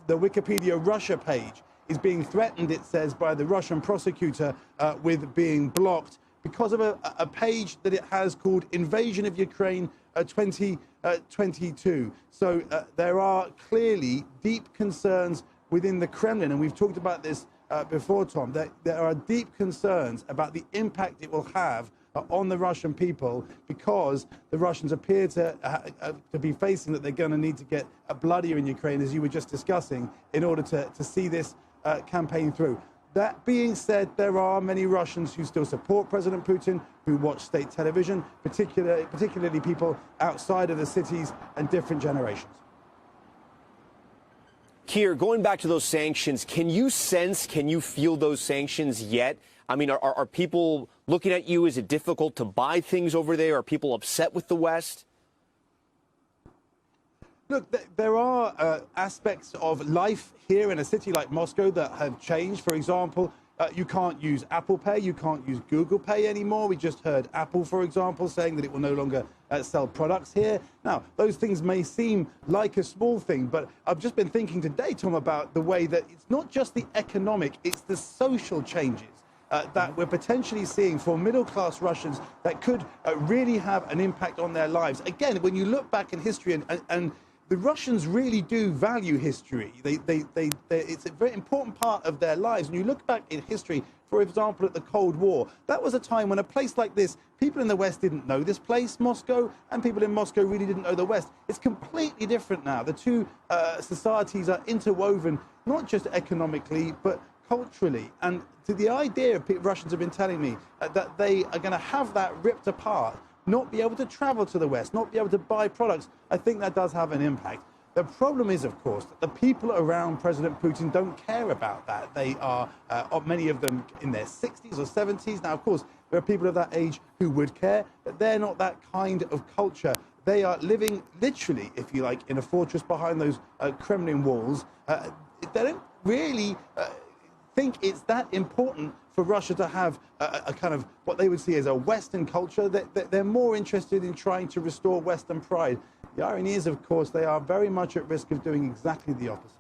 [SPEAKER 19] the Wikipedia Russia page, is being threatened, it says, by the Russian prosecutor with being blocked because of a page that it has called Invasion of Ukraine 2022. So there are clearly deep concerns within the Kremlin, and we've talked about this before, Tom, that there are deep concerns about the impact it will have on the Russian people, because the Russians appear to be facing that they're going to need to get bloodier in Ukraine, as you were just discussing, in order to see this campaign through. That being said, there are many Russians who still support President Putin, who watch state television, particularly people outside of the cities and different generations.
[SPEAKER 5] Keir, going back to those sanctions, can you feel those sanctions yet? I mean, are people looking at you? Is it difficult to buy things over there? Are people upset with the West?
[SPEAKER 19] Look, there are aspects of life here in a city like Moscow that have changed. For example, you can't use Apple Pay, you can't use Google Pay anymore. We just heard Apple, for example, saying that it will no longer sell products here. Now, those things may seem like a small thing, but I've just been thinking today, Tom, about the way that it's not just the economic, it's the social changes that we're potentially seeing for middle-class Russians that could really have an impact on their lives. Again, when you look back in history, and the Russians really do value history. It's a very important part of their lives. When you look back in history, for example, at the Cold War, that was a time when a place like this, people in the West didn't know this place, Moscow, and people in Moscow really didn't know the West. It's completely different now. The two societies are interwoven, not just economically, but culturally. And to the idea, Russians have been telling me that they are going to have that ripped apart, not be able to travel to the West, not be able to buy products, I think that does have an impact. The problem is, of course, that the people around President Putin don't care about that. They are, many of them, in their 60s or 70s. Now, of course, there are people of that age who would care, but they're not that kind of culture. They are living, literally, if you like, in a fortress behind those Kremlin walls. They don't really think it's that important for Russia to have a kind of what they would see as a Western culture. They're more interested in trying to restore Western pride. The irony is, of course, they are very much at risk of doing exactly the opposite.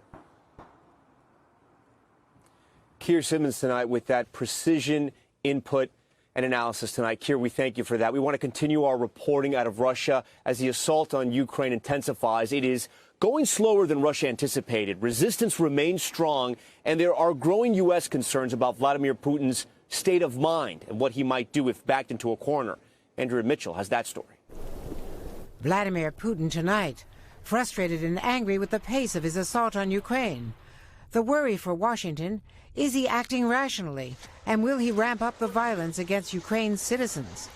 [SPEAKER 5] Keir Simmons tonight with that precision input and analysis tonight. Keir, we thank you for that. We want to continue our reporting out of Russia as the assault on Ukraine intensifies. It is going slower than Russia anticipated. Resistance remains strong, and there are growing U.S. concerns about Vladimir Putin's state of mind and what he might do if backed into a corner. Andrea Mitchell has that story.
[SPEAKER 20] Vladimir Putin tonight, frustrated and angry with the pace of his assault on Ukraine. The worry for Washington, is he acting rationally, and will he ramp up the violence against Ukraine's citizens?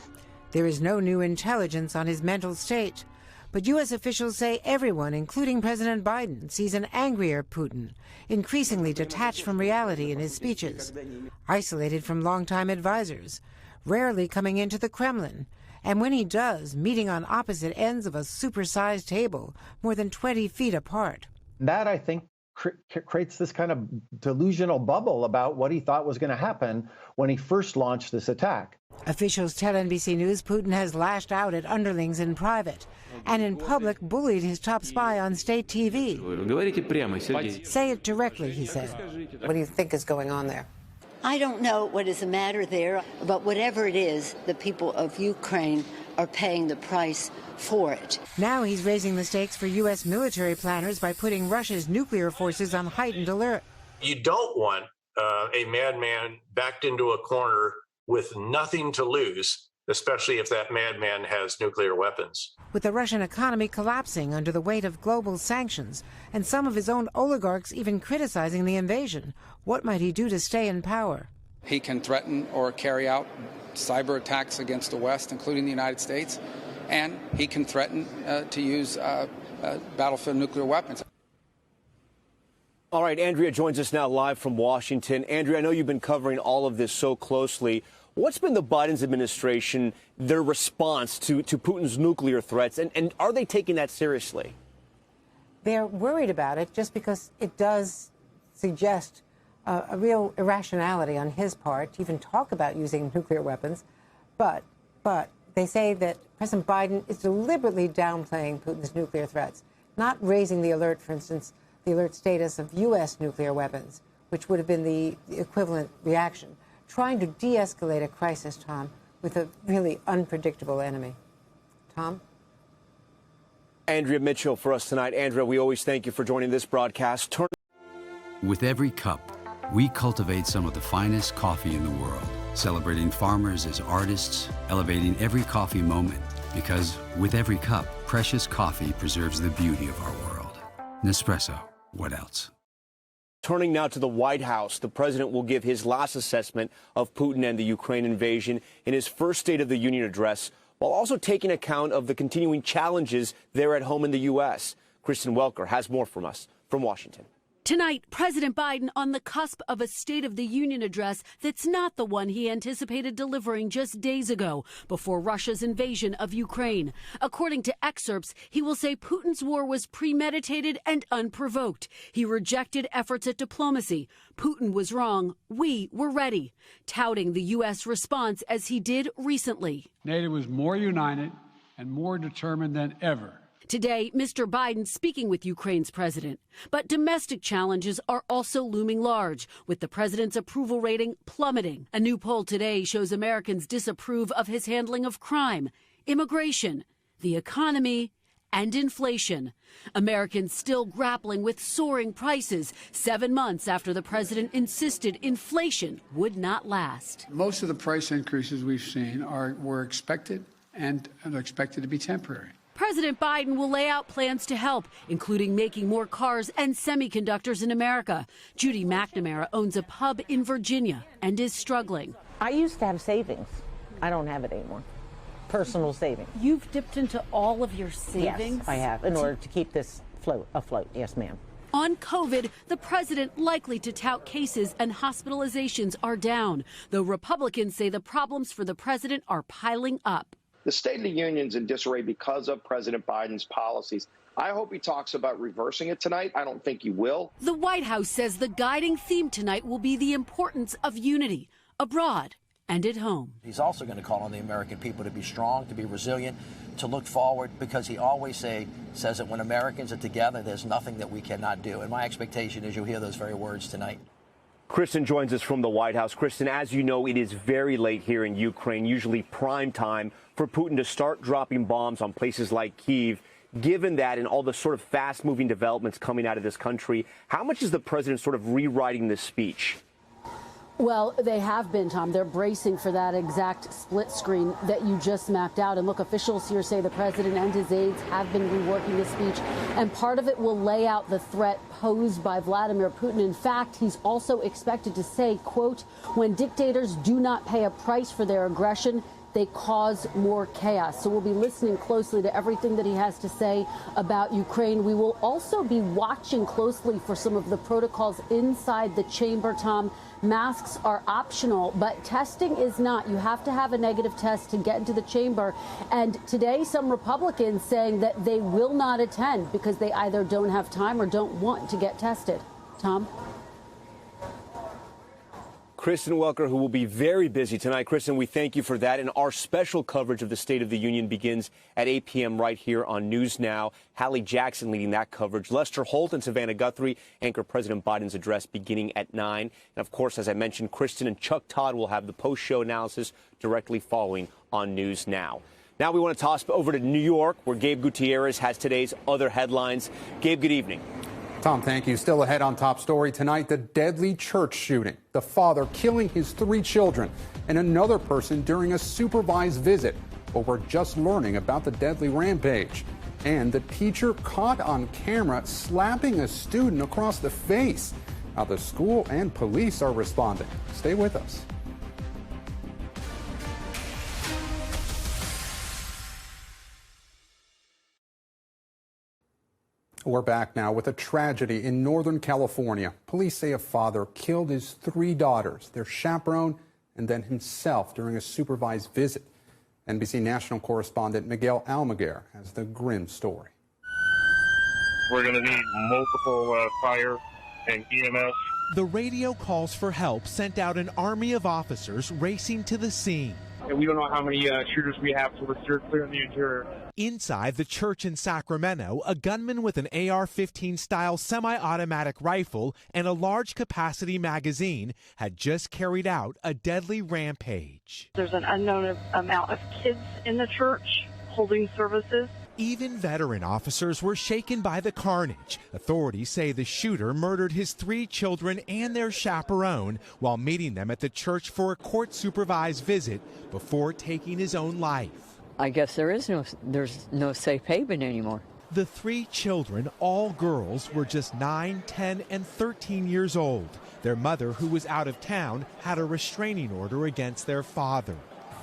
[SPEAKER 20] There is no new intelligence on his mental state, But U.S. officials say everyone, including President Biden, sees an angrier Putin, increasingly detached from reality in his speeches, isolated from longtime advisors, rarely coming into the Kremlin, and when he does, meeting on opposite ends of a supersized table, more than 20 feet apart.
[SPEAKER 21] That, I think, creates this kind of delusional bubble about what he thought was going to happen when he first launched this attack.
[SPEAKER 20] Officials tell NBC News Putin has lashed out at underlings in private and in public bullied his top spy on state TV. Say it directly, he said.
[SPEAKER 22] What do you think is going on there?
[SPEAKER 23] I don't know what is the matter there, but whatever it is, the people of Ukraine are paying the price for it.
[SPEAKER 20] Now he's raising the stakes for U.S. military planners by putting Russia's nuclear forces on heightened alert.
[SPEAKER 24] You don't want a madman backed into a corner with nothing to lose, especially if that madman has nuclear weapons.
[SPEAKER 20] With the Russian economy collapsing under the weight of global sanctions, and some of his own oligarchs even criticizing the invasion, what might he do to stay in power?
[SPEAKER 25] He can threaten or carry out cyber attacks against the West, including the United States, and he can threaten to use battlefield nuclear weapons.
[SPEAKER 5] All right, Andrea joins us now live from Washington. Andrea, I know you've been covering all of this so closely. What's been the Biden administration, their response to Putin's nuclear threats, and are they taking that seriously?
[SPEAKER 20] They're worried about it just because it does suggest a real irrationality on his part to even talk about using nuclear weapons. But they say that President Biden is deliberately downplaying Putin's nuclear threats, not raising the alert, for instance, the alert status of U.S. nuclear weapons, which would have been the equivalent reaction, trying to de-escalate a crisis, Tom, with a really unpredictable enemy. Tom?
[SPEAKER 5] Andrea Mitchell for us tonight. Andrea, we always thank you for joining this broadcast.
[SPEAKER 26] With every cup, we cultivate some of the finest coffee in the world, celebrating farmers as artists, elevating every coffee moment, because with every cup, precious coffee preserves the beauty of our world. Nespresso, what else?
[SPEAKER 5] Turning now to the White House, the president will give his last assessment of Putin and the Ukraine invasion in his first State of the Union address, while also taking account of the continuing challenges there at home in the U.S. Kristen Welker has more from us from Washington.
[SPEAKER 27] Tonight, President Biden on the cusp of a State of the Union address that's not the one he anticipated delivering just days ago before Russia's invasion of Ukraine. According to excerpts, he will say Putin's war was premeditated and unprovoked. He rejected efforts at diplomacy. Putin was wrong. We were ready. Touting the U.S. response as he did recently.
[SPEAKER 28] NATO was more united and more determined than ever.
[SPEAKER 27] Today, Mr. Biden speaking with Ukraine's president. But domestic challenges are also looming large, with the president's approval rating plummeting. A new poll today shows Americans disapprove of his handling of crime, immigration, the economy, and inflation. Americans still grappling with soaring prices 7 months after the president insisted inflation would not last.
[SPEAKER 28] Most of the price increases we've seen were expected and are expected to be temporary.
[SPEAKER 27] President Biden will lay out plans to help, including making more cars and semiconductors in America. Judy McNamara owns a pub in Virginia and is struggling.
[SPEAKER 29] I used to have savings. I don't have it anymore. Personal savings.
[SPEAKER 27] You've dipped into all of your savings?
[SPEAKER 29] Yes, I have, in order to keep this afloat. Yes, ma'am.
[SPEAKER 27] On COVID, the president likely to tout cases and hospitalizations are down, though Republicans say the problems for the president are piling up.
[SPEAKER 30] The State of the Union's in disarray because of President Biden's policies. I hope he talks about reversing it tonight. I don't think he will.
[SPEAKER 27] The White House says the guiding theme tonight will be the importance of unity abroad and at home.
[SPEAKER 31] He's also going to call on the American people to be strong, to be resilient, to look forward, because he always says that when Americans are together, there's nothing that we cannot do. And my expectation is you'll hear those very words tonight.
[SPEAKER 5] Kristen joins us from the White House. Kristen, as you know, it is very late here in Ukraine, usually prime time for Putin to start dropping bombs on places like Kyiv. Given that and all the sort of fast-moving developments coming out of this country, how much is the president sort of rewriting this speech?
[SPEAKER 27] Well, they have been, Tom. They're bracing for that exact split screen that you just mapped out. And look, officials here say the president and his aides have been reworking the speech, and part of it will lay out the threat posed by Vladimir Putin. In fact, he's also expected to say, quote, when dictators do not pay a price for their aggression, they cause more chaos. So we'll be listening closely to everything that he has to say about Ukraine. We will also be watching closely for some of the protocols inside the chamber, Tom. Masks are optional, but testing is not. You have to have a negative test to get into the chamber. And today, some Republicans saying that they will not attend because they either don't have time or don't want to get tested. Tom?
[SPEAKER 5] Kristen Welker, who will be very busy tonight. Kristen, we thank you for that. And our special coverage of the State of the Union begins at 8 p.m. right here on News Now. Hallie Jackson leading that coverage. Lester Holt and Savannah Guthrie anchor President Biden's address beginning at 9. And, of course, as I mentioned, Kristen and Chuck Todd will have the post-show analysis directly following on News Now. Now we want to toss over to New York, where Gabe Gutierrez has today's other headlines. Gabe, good evening.
[SPEAKER 1] Tom, thank you. Still ahead on Top Story tonight, the deadly church shooting. The father killing his 3 children and another person during a supervised visit. But we're just learning about the deadly rampage. And the teacher caught on camera slapping a student across the face. How the school and police are responding. Stay with us. We're back now with a tragedy in Northern California. Police say a father killed his 3 daughters, their chaperone, and then himself during a supervised visit. NBC national correspondent Miguel Almaguer has the grim story.
[SPEAKER 2] We're going to need multiple fire and EMS.
[SPEAKER 3] The radio calls for help sent out an army of officers racing to the scene.
[SPEAKER 2] And we don't know how many shooters we have, so we're clearing the interior.
[SPEAKER 3] Inside the church in Sacramento, a gunman with an AR-15 style semi-automatic rifle and a large capacity magazine had just carried out a deadly rampage.
[SPEAKER 4] There's an unknown amount of kids in the church holding services.
[SPEAKER 3] Even veteran officers were shaken by the carnage. Authorities say the shooter murdered his 3 children and their chaperone while meeting them at the church for a court-supervised visit before taking his own life.
[SPEAKER 6] I guess there's no safe haven anymore.
[SPEAKER 3] The 3 children, all girls, were just 9, 10, and 13 years old. Their mother, who was out of town, had a restraining order against their father.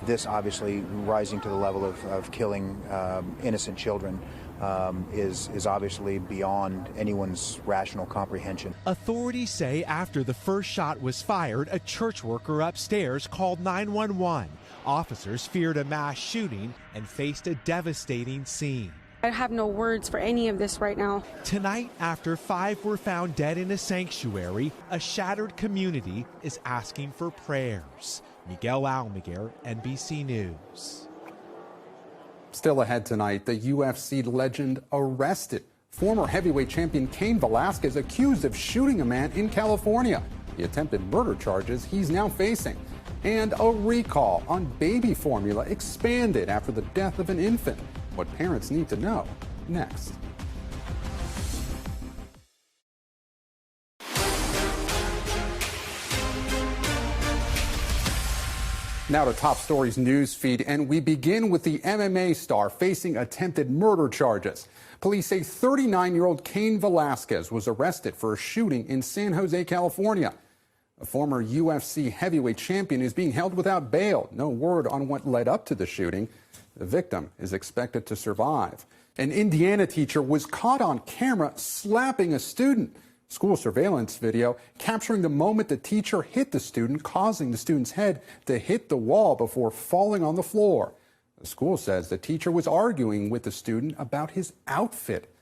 [SPEAKER 7] This obviously rising to the level of killing innocent children is obviously beyond anyone's rational comprehension.
[SPEAKER 3] Authorities say after the first shot was fired, a church worker upstairs called 911. Officers feared a mass shooting and faced a devastating scene.
[SPEAKER 8] I have no words for any of this right now.
[SPEAKER 3] Tonight, after 5 were found dead in a sanctuary, a shattered community is asking for prayers. Miguel Almaguer, NBC News.
[SPEAKER 1] Still ahead tonight, the UFC legend arrested. Former heavyweight champion Cain Velasquez accused of shooting a man in California. The attempted murder charges he's now facing. And a recall on baby formula expanded after the death of an infant. What parents need to know next. Now to Top Stories news feed, and we begin with the MMA star facing attempted murder charges. Police say 39-year-old Cain Velasquez was arrested for a shooting in San Jose, California. A former UFC heavyweight champion is being held without bail. No word on what led up to the shooting. The victim is expected to survive. An Indiana teacher was caught on camera slapping a student. School surveillance video capturing the moment the teacher hit the student, causing the student's head to hit the wall before falling on the floor. The school says the teacher was arguing with the student about his outfit.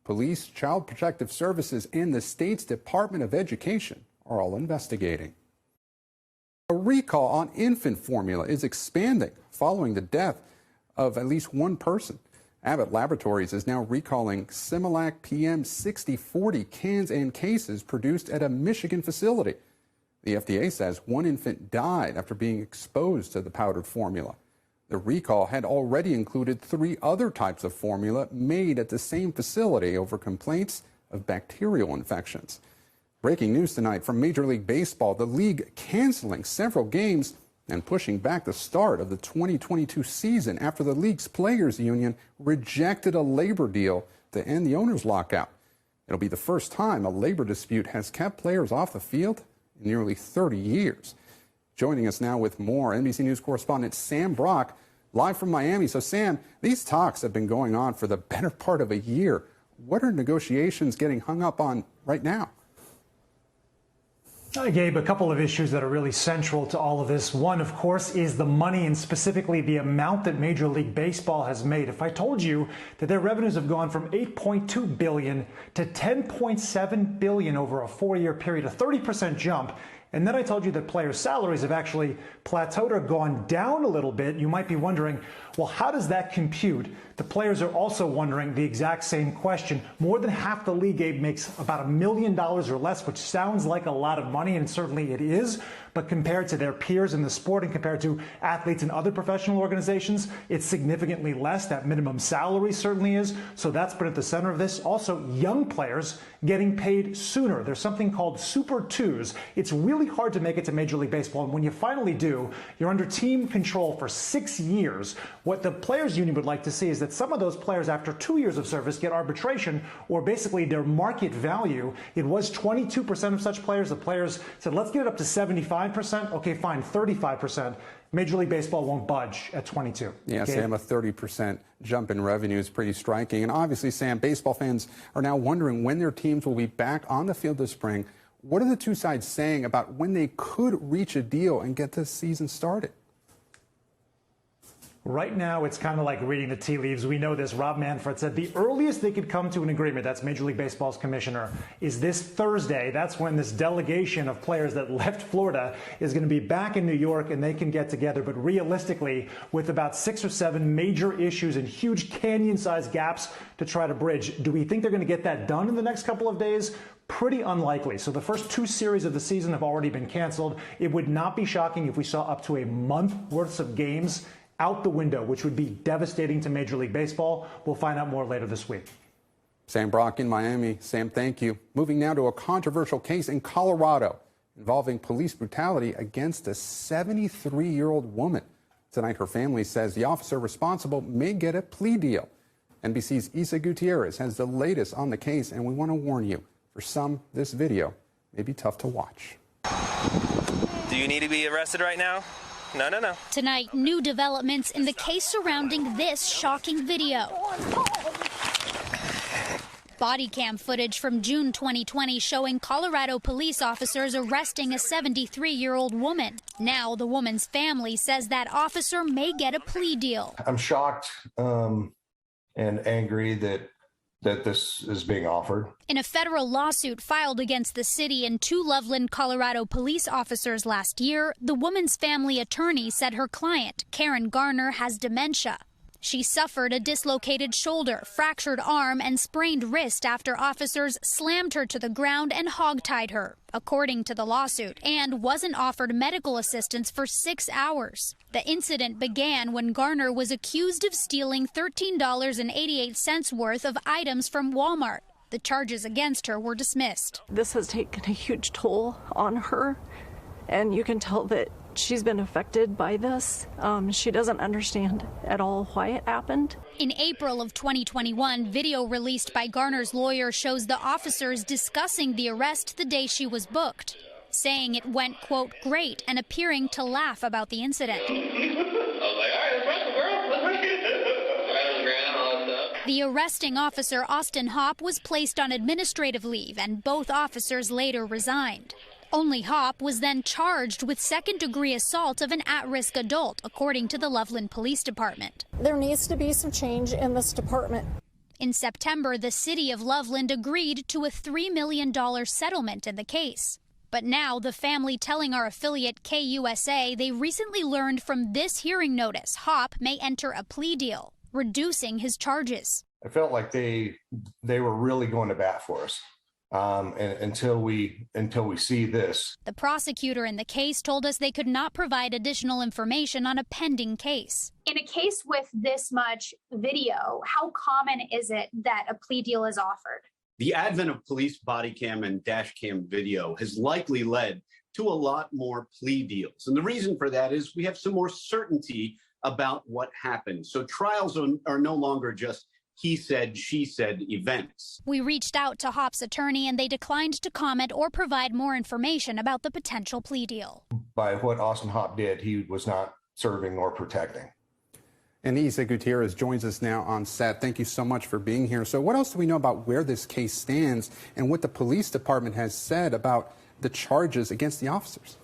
[SPEAKER 1] Police, Child Protective Services, and the state's Department of Education are all investigating. A recall on infant formula is expanding following the death of at least one person. Abbott Laboratories is now recalling Similac PM 6040 cans and cases produced at a Michigan facility. The FDA says one infant died after being exposed to the powdered formula. The recall had already included 3 other types of formula made at the same facility over complaints of bacterial infections. Breaking news tonight from Major League Baseball, the league canceling several games and pushing back the start of the 2022 season after the league's players' union rejected a labor deal to end the owners' lockout. It'll be the first time a labor dispute has kept players off the field in nearly 30 years. Joining us now with more, NBC News correspondent Sam Brock, live from Miami. So, Sam, these talks have been going on for the better part of a year. What are negotiations getting hung up on right now?
[SPEAKER 9] Gabe, a couple of issues that are really central to all of this. One, of course, is the money and specifically the amount that Major League Baseball has made. If I told you that their revenues have gone from $8.2 billion to $10.7 billion over a 4-year period, a 30% jump, and then I told you that players' salaries have actually plateaued or gone down a little bit, you might be wondering, well, how does that compute? The players are also wondering the exact same question. More than half the league, Gabe, makes about $1 million or less, which sounds like a lot of money, and certainly it is. But compared to their peers in the sport and compared to athletes in other professional organizations, it's significantly less. That minimum salary certainly is. So that's been at the center of this. Also, young players getting paid sooner. There's something called Super Twos. It's really hard to make it to Major League Baseball. And when you finally do, you're under team control for 6 years. What the Players Union would like to see is that some of those players, after 2 years of service, get arbitration or basically their market value. It was 22% of such players. The players said, let's get it up to 75%. Okay, fine, 35%. Major League Baseball won't budge at 22.
[SPEAKER 1] Yeah,
[SPEAKER 9] okay?
[SPEAKER 1] Sam, a 30% jump in revenue is pretty striking. And obviously, Sam, baseball fans are now wondering when their teams will be back on the field this spring. What are the two sides saying about when they could reach a deal and get this season started?
[SPEAKER 9] Right now, it's kind of like reading the tea leaves. We know this. Rob Manfred said the earliest they could come to an agreement, that's Major League Baseball's commissioner, is this Thursday. That's when this delegation of players that left Florida is going to be back in New York and they can get together. But realistically, with about 6 or 7 major issues and huge canyon-sized gaps to try to bridge, do we think they're going to get that done in the next couple of days? Pretty unlikely. So the first 2 series of the season have already been canceled. It would not be shocking if we saw up to a month worth of games out the window, which would be devastating to Major League Baseball. We'll find out more later this week.
[SPEAKER 1] Sam Brock in Miami. Sam, thank you. Moving now to a controversial case in Colorado involving police brutality against a 73-year-old woman. Tonight, her family says the officer responsible may get a plea deal. NBC's Isa Gutierrez has the latest on the case, and we want to warn you, for some, this video may be tough to watch.
[SPEAKER 10] Do you need to be arrested right now? No.
[SPEAKER 11] Tonight, new developments in the case surrounding this shocking video. Body cam footage from June 2020 showing Colorado police officers arresting a 73-year-old woman. Now, the woman's family says that officer may get a plea deal.
[SPEAKER 12] I'm shocked and angry that this is being offered.
[SPEAKER 11] In a federal lawsuit filed against the city and 2 Loveland, Colorado police officers last year, the woman's family attorney said her client, Karen Garner, has dementia. She suffered a dislocated shoulder, fractured arm, and sprained wrist after officers slammed her to the ground and hogtied her, according to the lawsuit, and wasn't offered medical assistance for 6 hours. The incident began when Garner was accused of stealing $13.88 worth of items from Walmart. The charges against her were dismissed.
[SPEAKER 13] This has taken a huge toll on her, and you can tell that she's been affected by this. She doesn't understand at all why it happened.
[SPEAKER 11] In April of 2021, video released by Garner's lawyer shows the officers discussing the arrest the day she was booked, saying it went, quote, great, and appearing to laugh about the incident. The arresting officer, Austin Hopp, was placed on administrative leave, and both officers later resigned. Only Hopp was then charged with second-degree assault of an at-risk adult, according to the Loveland Police Department.
[SPEAKER 14] There needs to be some change in this department.
[SPEAKER 11] In September, the city of Loveland agreed to a $3 million settlement in the case. But now the family telling our affiliate KUSA they recently learned from this hearing notice Hopp may enter a plea deal, reducing his charges.
[SPEAKER 12] I felt like they were really going to bat for us. And until we see this.
[SPEAKER 11] The prosecutor in the case told us they could not provide additional information on a pending case.
[SPEAKER 15] In a case with this much video, how common is it that a plea deal is offered?
[SPEAKER 16] The advent of police body cam and dash cam video has likely led to a lot more plea deals. And the reason for that is we have some more certainty about what happened. So trials are no longer just he said, she said events.
[SPEAKER 11] We reached out to Hopp's attorney and they declined to comment or provide more information about the potential plea deal.
[SPEAKER 12] By what Austin Hopp did, he was not serving or protecting.
[SPEAKER 1] And Isa Gutierrez joins us now on set. Thank you so much for being here. So what else do we know about where this case stands and what the police department has said about the charges against the officers?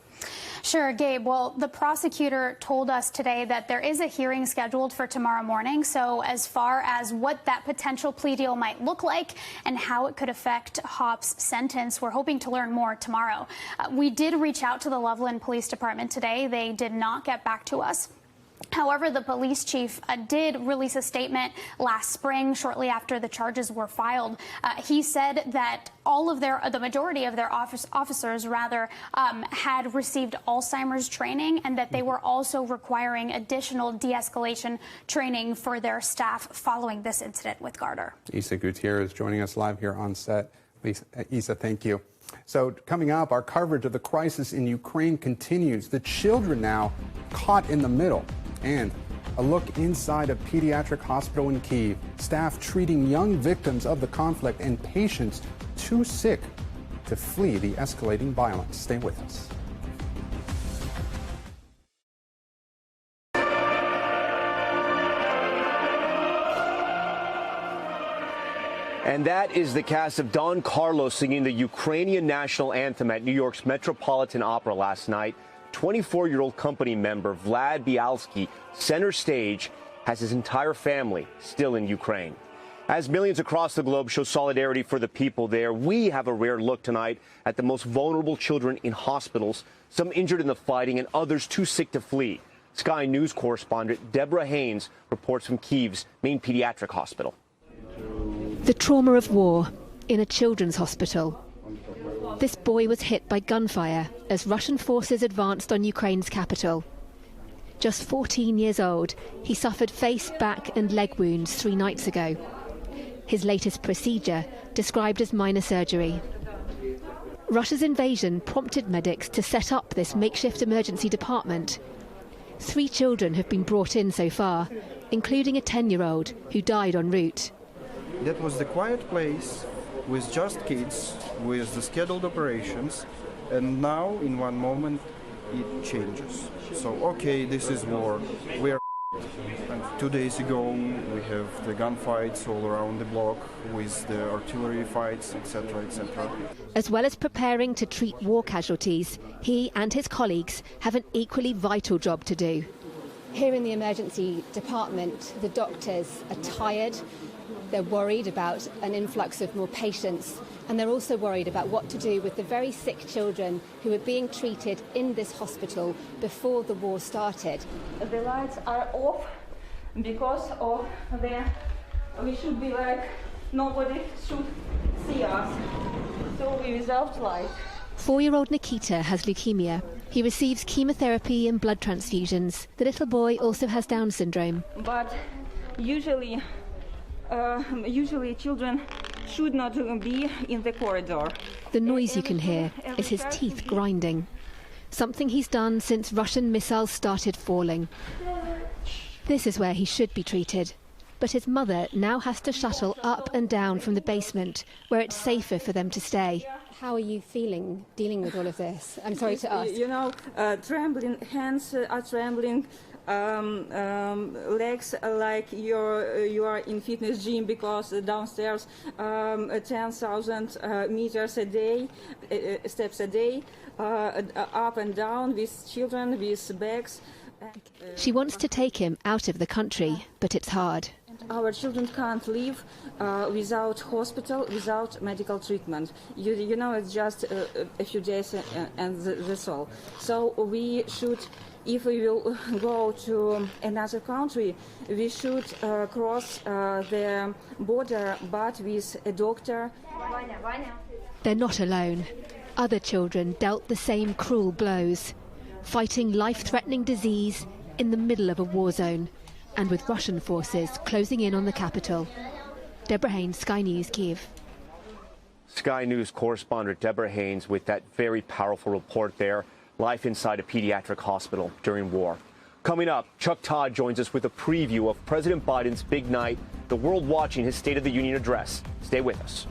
[SPEAKER 15] Sure, Gabe. Well, the prosecutor told us today that there is a hearing scheduled for tomorrow morning. So as far as what that potential plea deal might look like and how it could affect Hopp's sentence, we're hoping to learn more tomorrow. We did reach out to the Loveland Police Department today. They did not get back to us. However, the police chief did release a statement last spring, shortly after the charges were filed. He said that the majority of their officers had received Alzheimer's training and that they were also requiring additional de-escalation training for their staff following this incident with Garner.
[SPEAKER 1] Isa Gutierrez joining us live here on set. Isa, thank you. So coming up, our coverage of the crisis in Ukraine continues. The children now caught in the middle. And a look inside a pediatric hospital in Kyiv. Staff treating young victims of the conflict and patients too sick to flee the escalating violence. Stay with us.
[SPEAKER 5] And that is the cast of Don Carlos singing the Ukrainian national anthem at New York's Metropolitan Opera last night. 24-year-old company member Vlad Bialski, center stage, has his entire family still in Ukraine. As millions across the globe show solidarity for the people there, we have a rare look tonight at the most vulnerable children in hospitals, some injured in the fighting and others too sick to flee. Sky News correspondent Deborah Haynes reports from Kyiv's main pediatric hospital.
[SPEAKER 17] The trauma of war in a children's hospital. This boy was hit by gunfire as Russian forces advanced on Ukraine's capital. Just 14 years old, he suffered face, back and leg wounds 3 nights ago. His latest procedure described as minor surgery. Russia's invasion prompted medics to set up this makeshift emergency department. 3 children have been brought in so far, including a 10-year-old who died en route.
[SPEAKER 18] That was the quiet place with just kids, with the scheduled operations, and now in one moment it changes. So okay, this is war. We are and 2 days ago we have the gunfights all around the block with the artillery fights, etc., etc.
[SPEAKER 17] As well as preparing to treat war casualties, he and his colleagues have an equally vital job to do.
[SPEAKER 19] Here in the emergency department, the doctors are tired. They're worried about an influx of more patients, and they're also worried about what to do with the very sick children who were being treated in this hospital before the war started.
[SPEAKER 20] The lights are off because of we should be like nobody should see us, so we without light.
[SPEAKER 17] 4-year-old Nikita has leukemia. He receives chemotherapy and blood transfusions. The little boy also has Down syndrome.
[SPEAKER 20] But usually children should not be in the corridor.
[SPEAKER 17] The noise you can hear is his teeth grinding, something he's done since Russian missiles started falling. This is where he should be treated, but his mother now has to shuttle up and down from the basement, where it's safer for them to stay.
[SPEAKER 19] How are you feeling dealing with all of this? I'm sorry to ask.
[SPEAKER 20] You know, trembling, hands are trembling. Legs like you are in fitness gym because downstairs 10,000 meters a day, steps a day, up and down with children, with bags.
[SPEAKER 17] She wants to take him out of the country, but it's hard.
[SPEAKER 20] Our children can't live without hospital, without medical treatment. You know, it's just a few days and that's all. So we should, if we will go to another country, we should cross the border, but with a doctor.
[SPEAKER 17] They're not alone. Other children dealt the same cruel blows, fighting life-threatening disease in the middle of a war zone, and with Russian forces closing in on the capital. Deborah Haynes, Sky News, Kyiv.
[SPEAKER 5] Sky News correspondent Deborah Haynes with that very powerful report there. Life inside a pediatric hospital during war. Coming up, Chuck Todd joins us with a preview of President Biden's big night, the world watching his State of the Union address. Stay with us.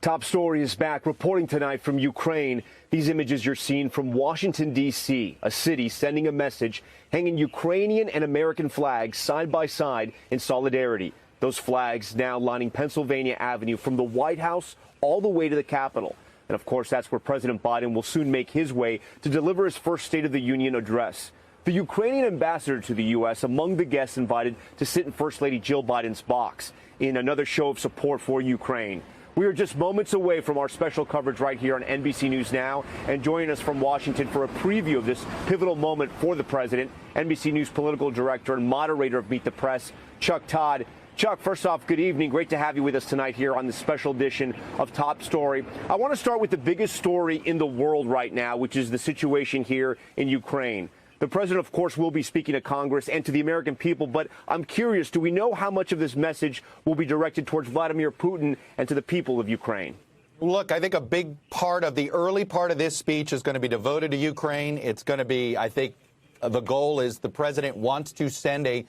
[SPEAKER 5] Top Story is back, reporting tonight from Ukraine. These images you're seeing from Washington, D.C., a city sending a message, hanging Ukrainian and American flags side by side in solidarity. Those flags now lining Pennsylvania Avenue from the White House all the way to the Capitol. And, of course, that's where President Biden will soon make his way to deliver his first State of the Union address. The Ukrainian ambassador to the U.S. among the guests invited to sit in First Lady Jill Biden's box in another show of support for Ukraine. We are just moments away from our special coverage right here on NBC News Now, and joining us from Washington for a preview of this pivotal moment for the president, NBC News political director and moderator of Meet the Press, Chuck Todd. Chuck, first off, good evening. Great to have you with us tonight here on this special edition of Top Story. I want to start with the biggest story in the world right now, which is the situation here in Ukraine. The president, of course, will be speaking to Congress and to the American people, but I'm curious, do we know how much of this message will be directed towards Vladimir Putin and to the people of Ukraine?
[SPEAKER 21] Look, I think a big part of the early part of this speech is going to be devoted to Ukraine. It's going to be, I think, the goal is the president wants to send a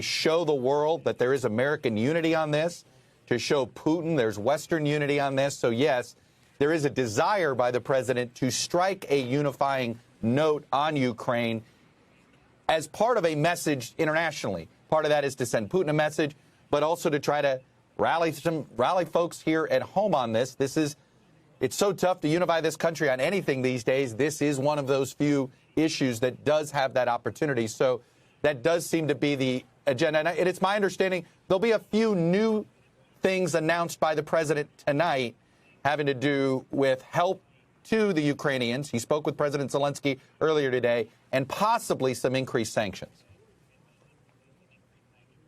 [SPEAKER 21] show the world that there is American unity on this, to show Putin there's Western unity on this. So, yes, there is a desire by the president to strike a unifying note on Ukraine as part of a message internationally. Part of that is to send Putin a message, but also to try to rally folks here at home on this. It's so tough to unify this country on anything these days. This is one of those few issues that does have that opportunity. So that does seem to be the agenda. And it's my understanding there'll be a few new things announced by the president tonight having to do with help to the Ukrainians. He spoke with President Zelensky earlier today, and possibly some increased sanctions.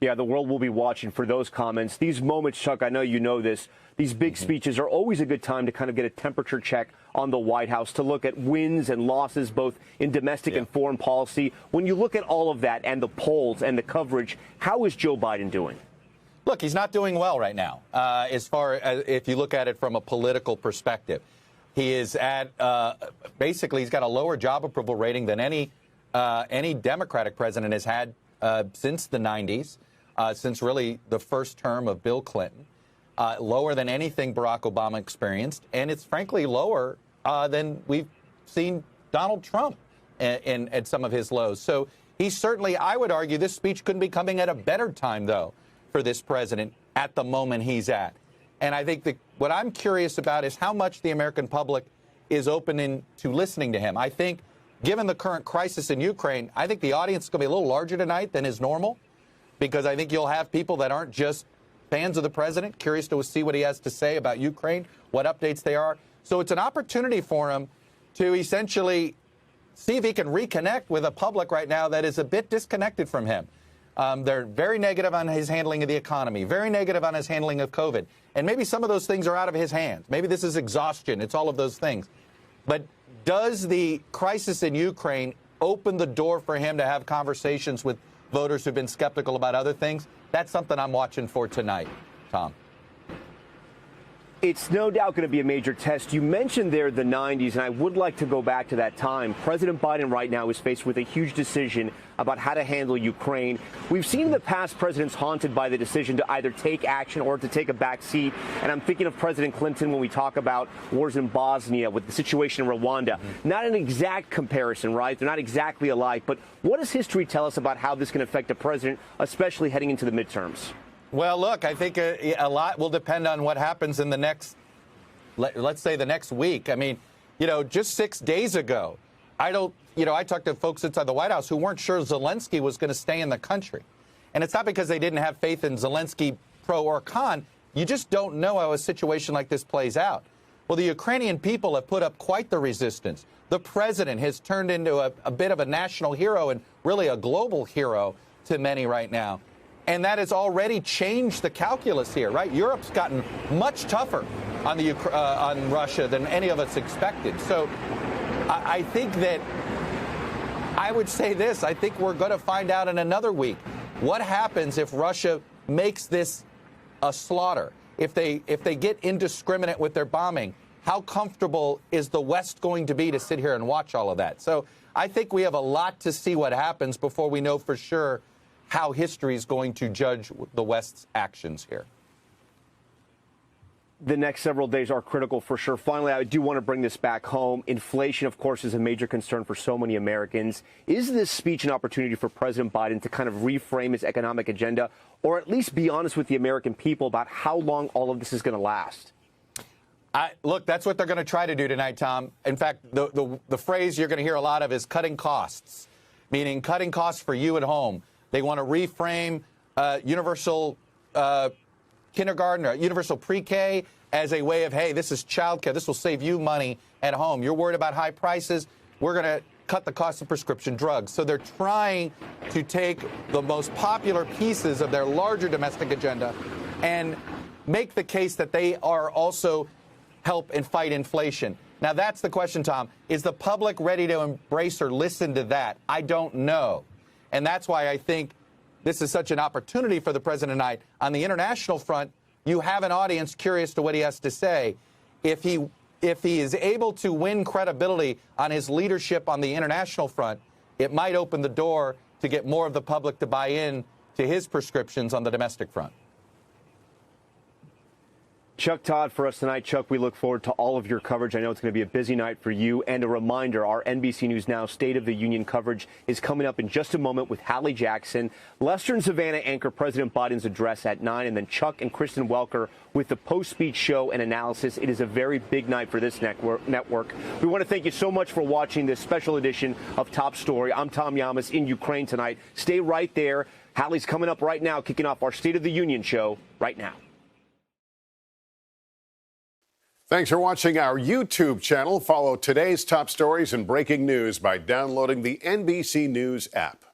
[SPEAKER 5] Yeah, the world will be watching for those comments. These moments, Chuck, I know you know this, these big speeches are always a good time to kind of get a temperature check on the White House, to look at wins and losses, both in domestic and foreign policy. When you look at all of that and the polls and the coverage, how is Joe Biden doing?
[SPEAKER 21] Look, he's not doing well right now, as far as if you look at it from a political perspective. He is at basically he's got a lower job approval rating than any Democratic president has had since the 90s, since really the first term of Bill Clinton, lower than anything Barack Obama experienced, and it's frankly lower than we've seen Donald Trump at some of his lows. So he's certainly, I would argue, this speech couldn't be coming at a better time, though, for this president at the moment he's at. And I think what I'm curious about is how much the American public is open to listening to him. I think, given the current crisis in Ukraine, I think the audience is going to be a little larger tonight than is normal, because I think you'll have people that aren't just fans of the president, curious to see what he has to say about Ukraine, what updates they are. So it's an opportunity for him to essentially see if he can reconnect with a public right now that is a bit disconnected from him. They're very negative on his handling of the economy, very negative on his handling of COVID. And maybe some of those things are out of his hands. Maybe this is exhaustion. It's all of those things. But does the crisis in Ukraine open the door for him to have conversations with voters who've been skeptical about other things? That's something I'm watching for tonight, Tom.
[SPEAKER 5] It's no doubt going to be a major test. You mentioned there the 90s, and I would like to go back to that time. President Biden right now is faced with a huge decision about how to handle Ukraine. We've seen in the past presidents haunted by the decision to either take action or to take a back seat. And I'm thinking of President Clinton when we talk about wars in Bosnia, with the situation in Rwanda. Not an exact comparison, right? They're not exactly alike. But what does history tell us about how this can affect a president, especially heading into the midterms?
[SPEAKER 21] Well, look, I think a lot will depend on what happens in the next, let's say the next week. I mean, just 6 days ago, I talked to folks inside the White House who weren't sure Zelensky was going to stay in the country. And it's not because they didn't have faith in Zelensky, pro or con. You just don't know how a situation like this plays out. Well, the Ukrainian people have put up quite the resistance. The president has turned into a bit of a national hero and really a global hero to many right now. And that has already changed the calculus here, right? Europe's gotten much tougher on Russia than any of us expected. So I think that I would say this. I think we're going to find out in another week what happens if Russia makes this a slaughter, if they get indiscriminate with their bombing. how comfortable is the West going to be to sit here and watch all of that? So I think we have a lot to see what happens before we know for sure how history is going to judge the West's actions here.
[SPEAKER 5] The next several days are critical for sure. Finally, I do want to bring this back home. Inflation, of course, is a major concern for so many Americans. Is this speech an opportunity for President Biden to kind of reframe his economic agenda, or at least be honest with the American people about how long all of this is going to last?
[SPEAKER 21] Look, that's what they're going to try to do tonight, Tom. In fact, the phrase you're going to hear a lot of is cutting costs, meaning cutting costs for you at home. They want to reframe universal kindergarten or universal pre-K as a way of, hey, this is childcare. This will save you money at home. You're worried about high prices. We're going to cut the cost of prescription drugs. So they're trying to take the most popular pieces of their larger domestic agenda and make the case that they are also help and fight inflation. Now, that's the question, Tom. Is the public ready to embrace or listen to that? I don't know. And that's why I think this is such an opportunity for the president tonight. On the international front, you have an audience curious to what he has to say. If he is able to win credibility on his leadership on the international front, it might open the door to get more of the public to buy in to his prescriptions on the domestic front.
[SPEAKER 5] Chuck Todd for us tonight. Chuck, we look forward to all of your coverage. I know it's going to be a busy night for you. And a reminder, our NBC News Now State of the Union coverage is coming up in just a moment with Hallie Jackson. Lester and Savannah anchor President Biden's address at 9, and then Chuck and Kristen Welker with the post-speech show and analysis. It is a very big night for this network. We want to thank you so much for watching this special edition of Top Story. I'm Tom Llamas in Ukraine tonight. Stay right there. Hallie's coming up right now, kicking off our State of the Union show right now.
[SPEAKER 2] Thanks for watching our YouTube channel. Follow today's top stories and breaking news by downloading the NBC News app.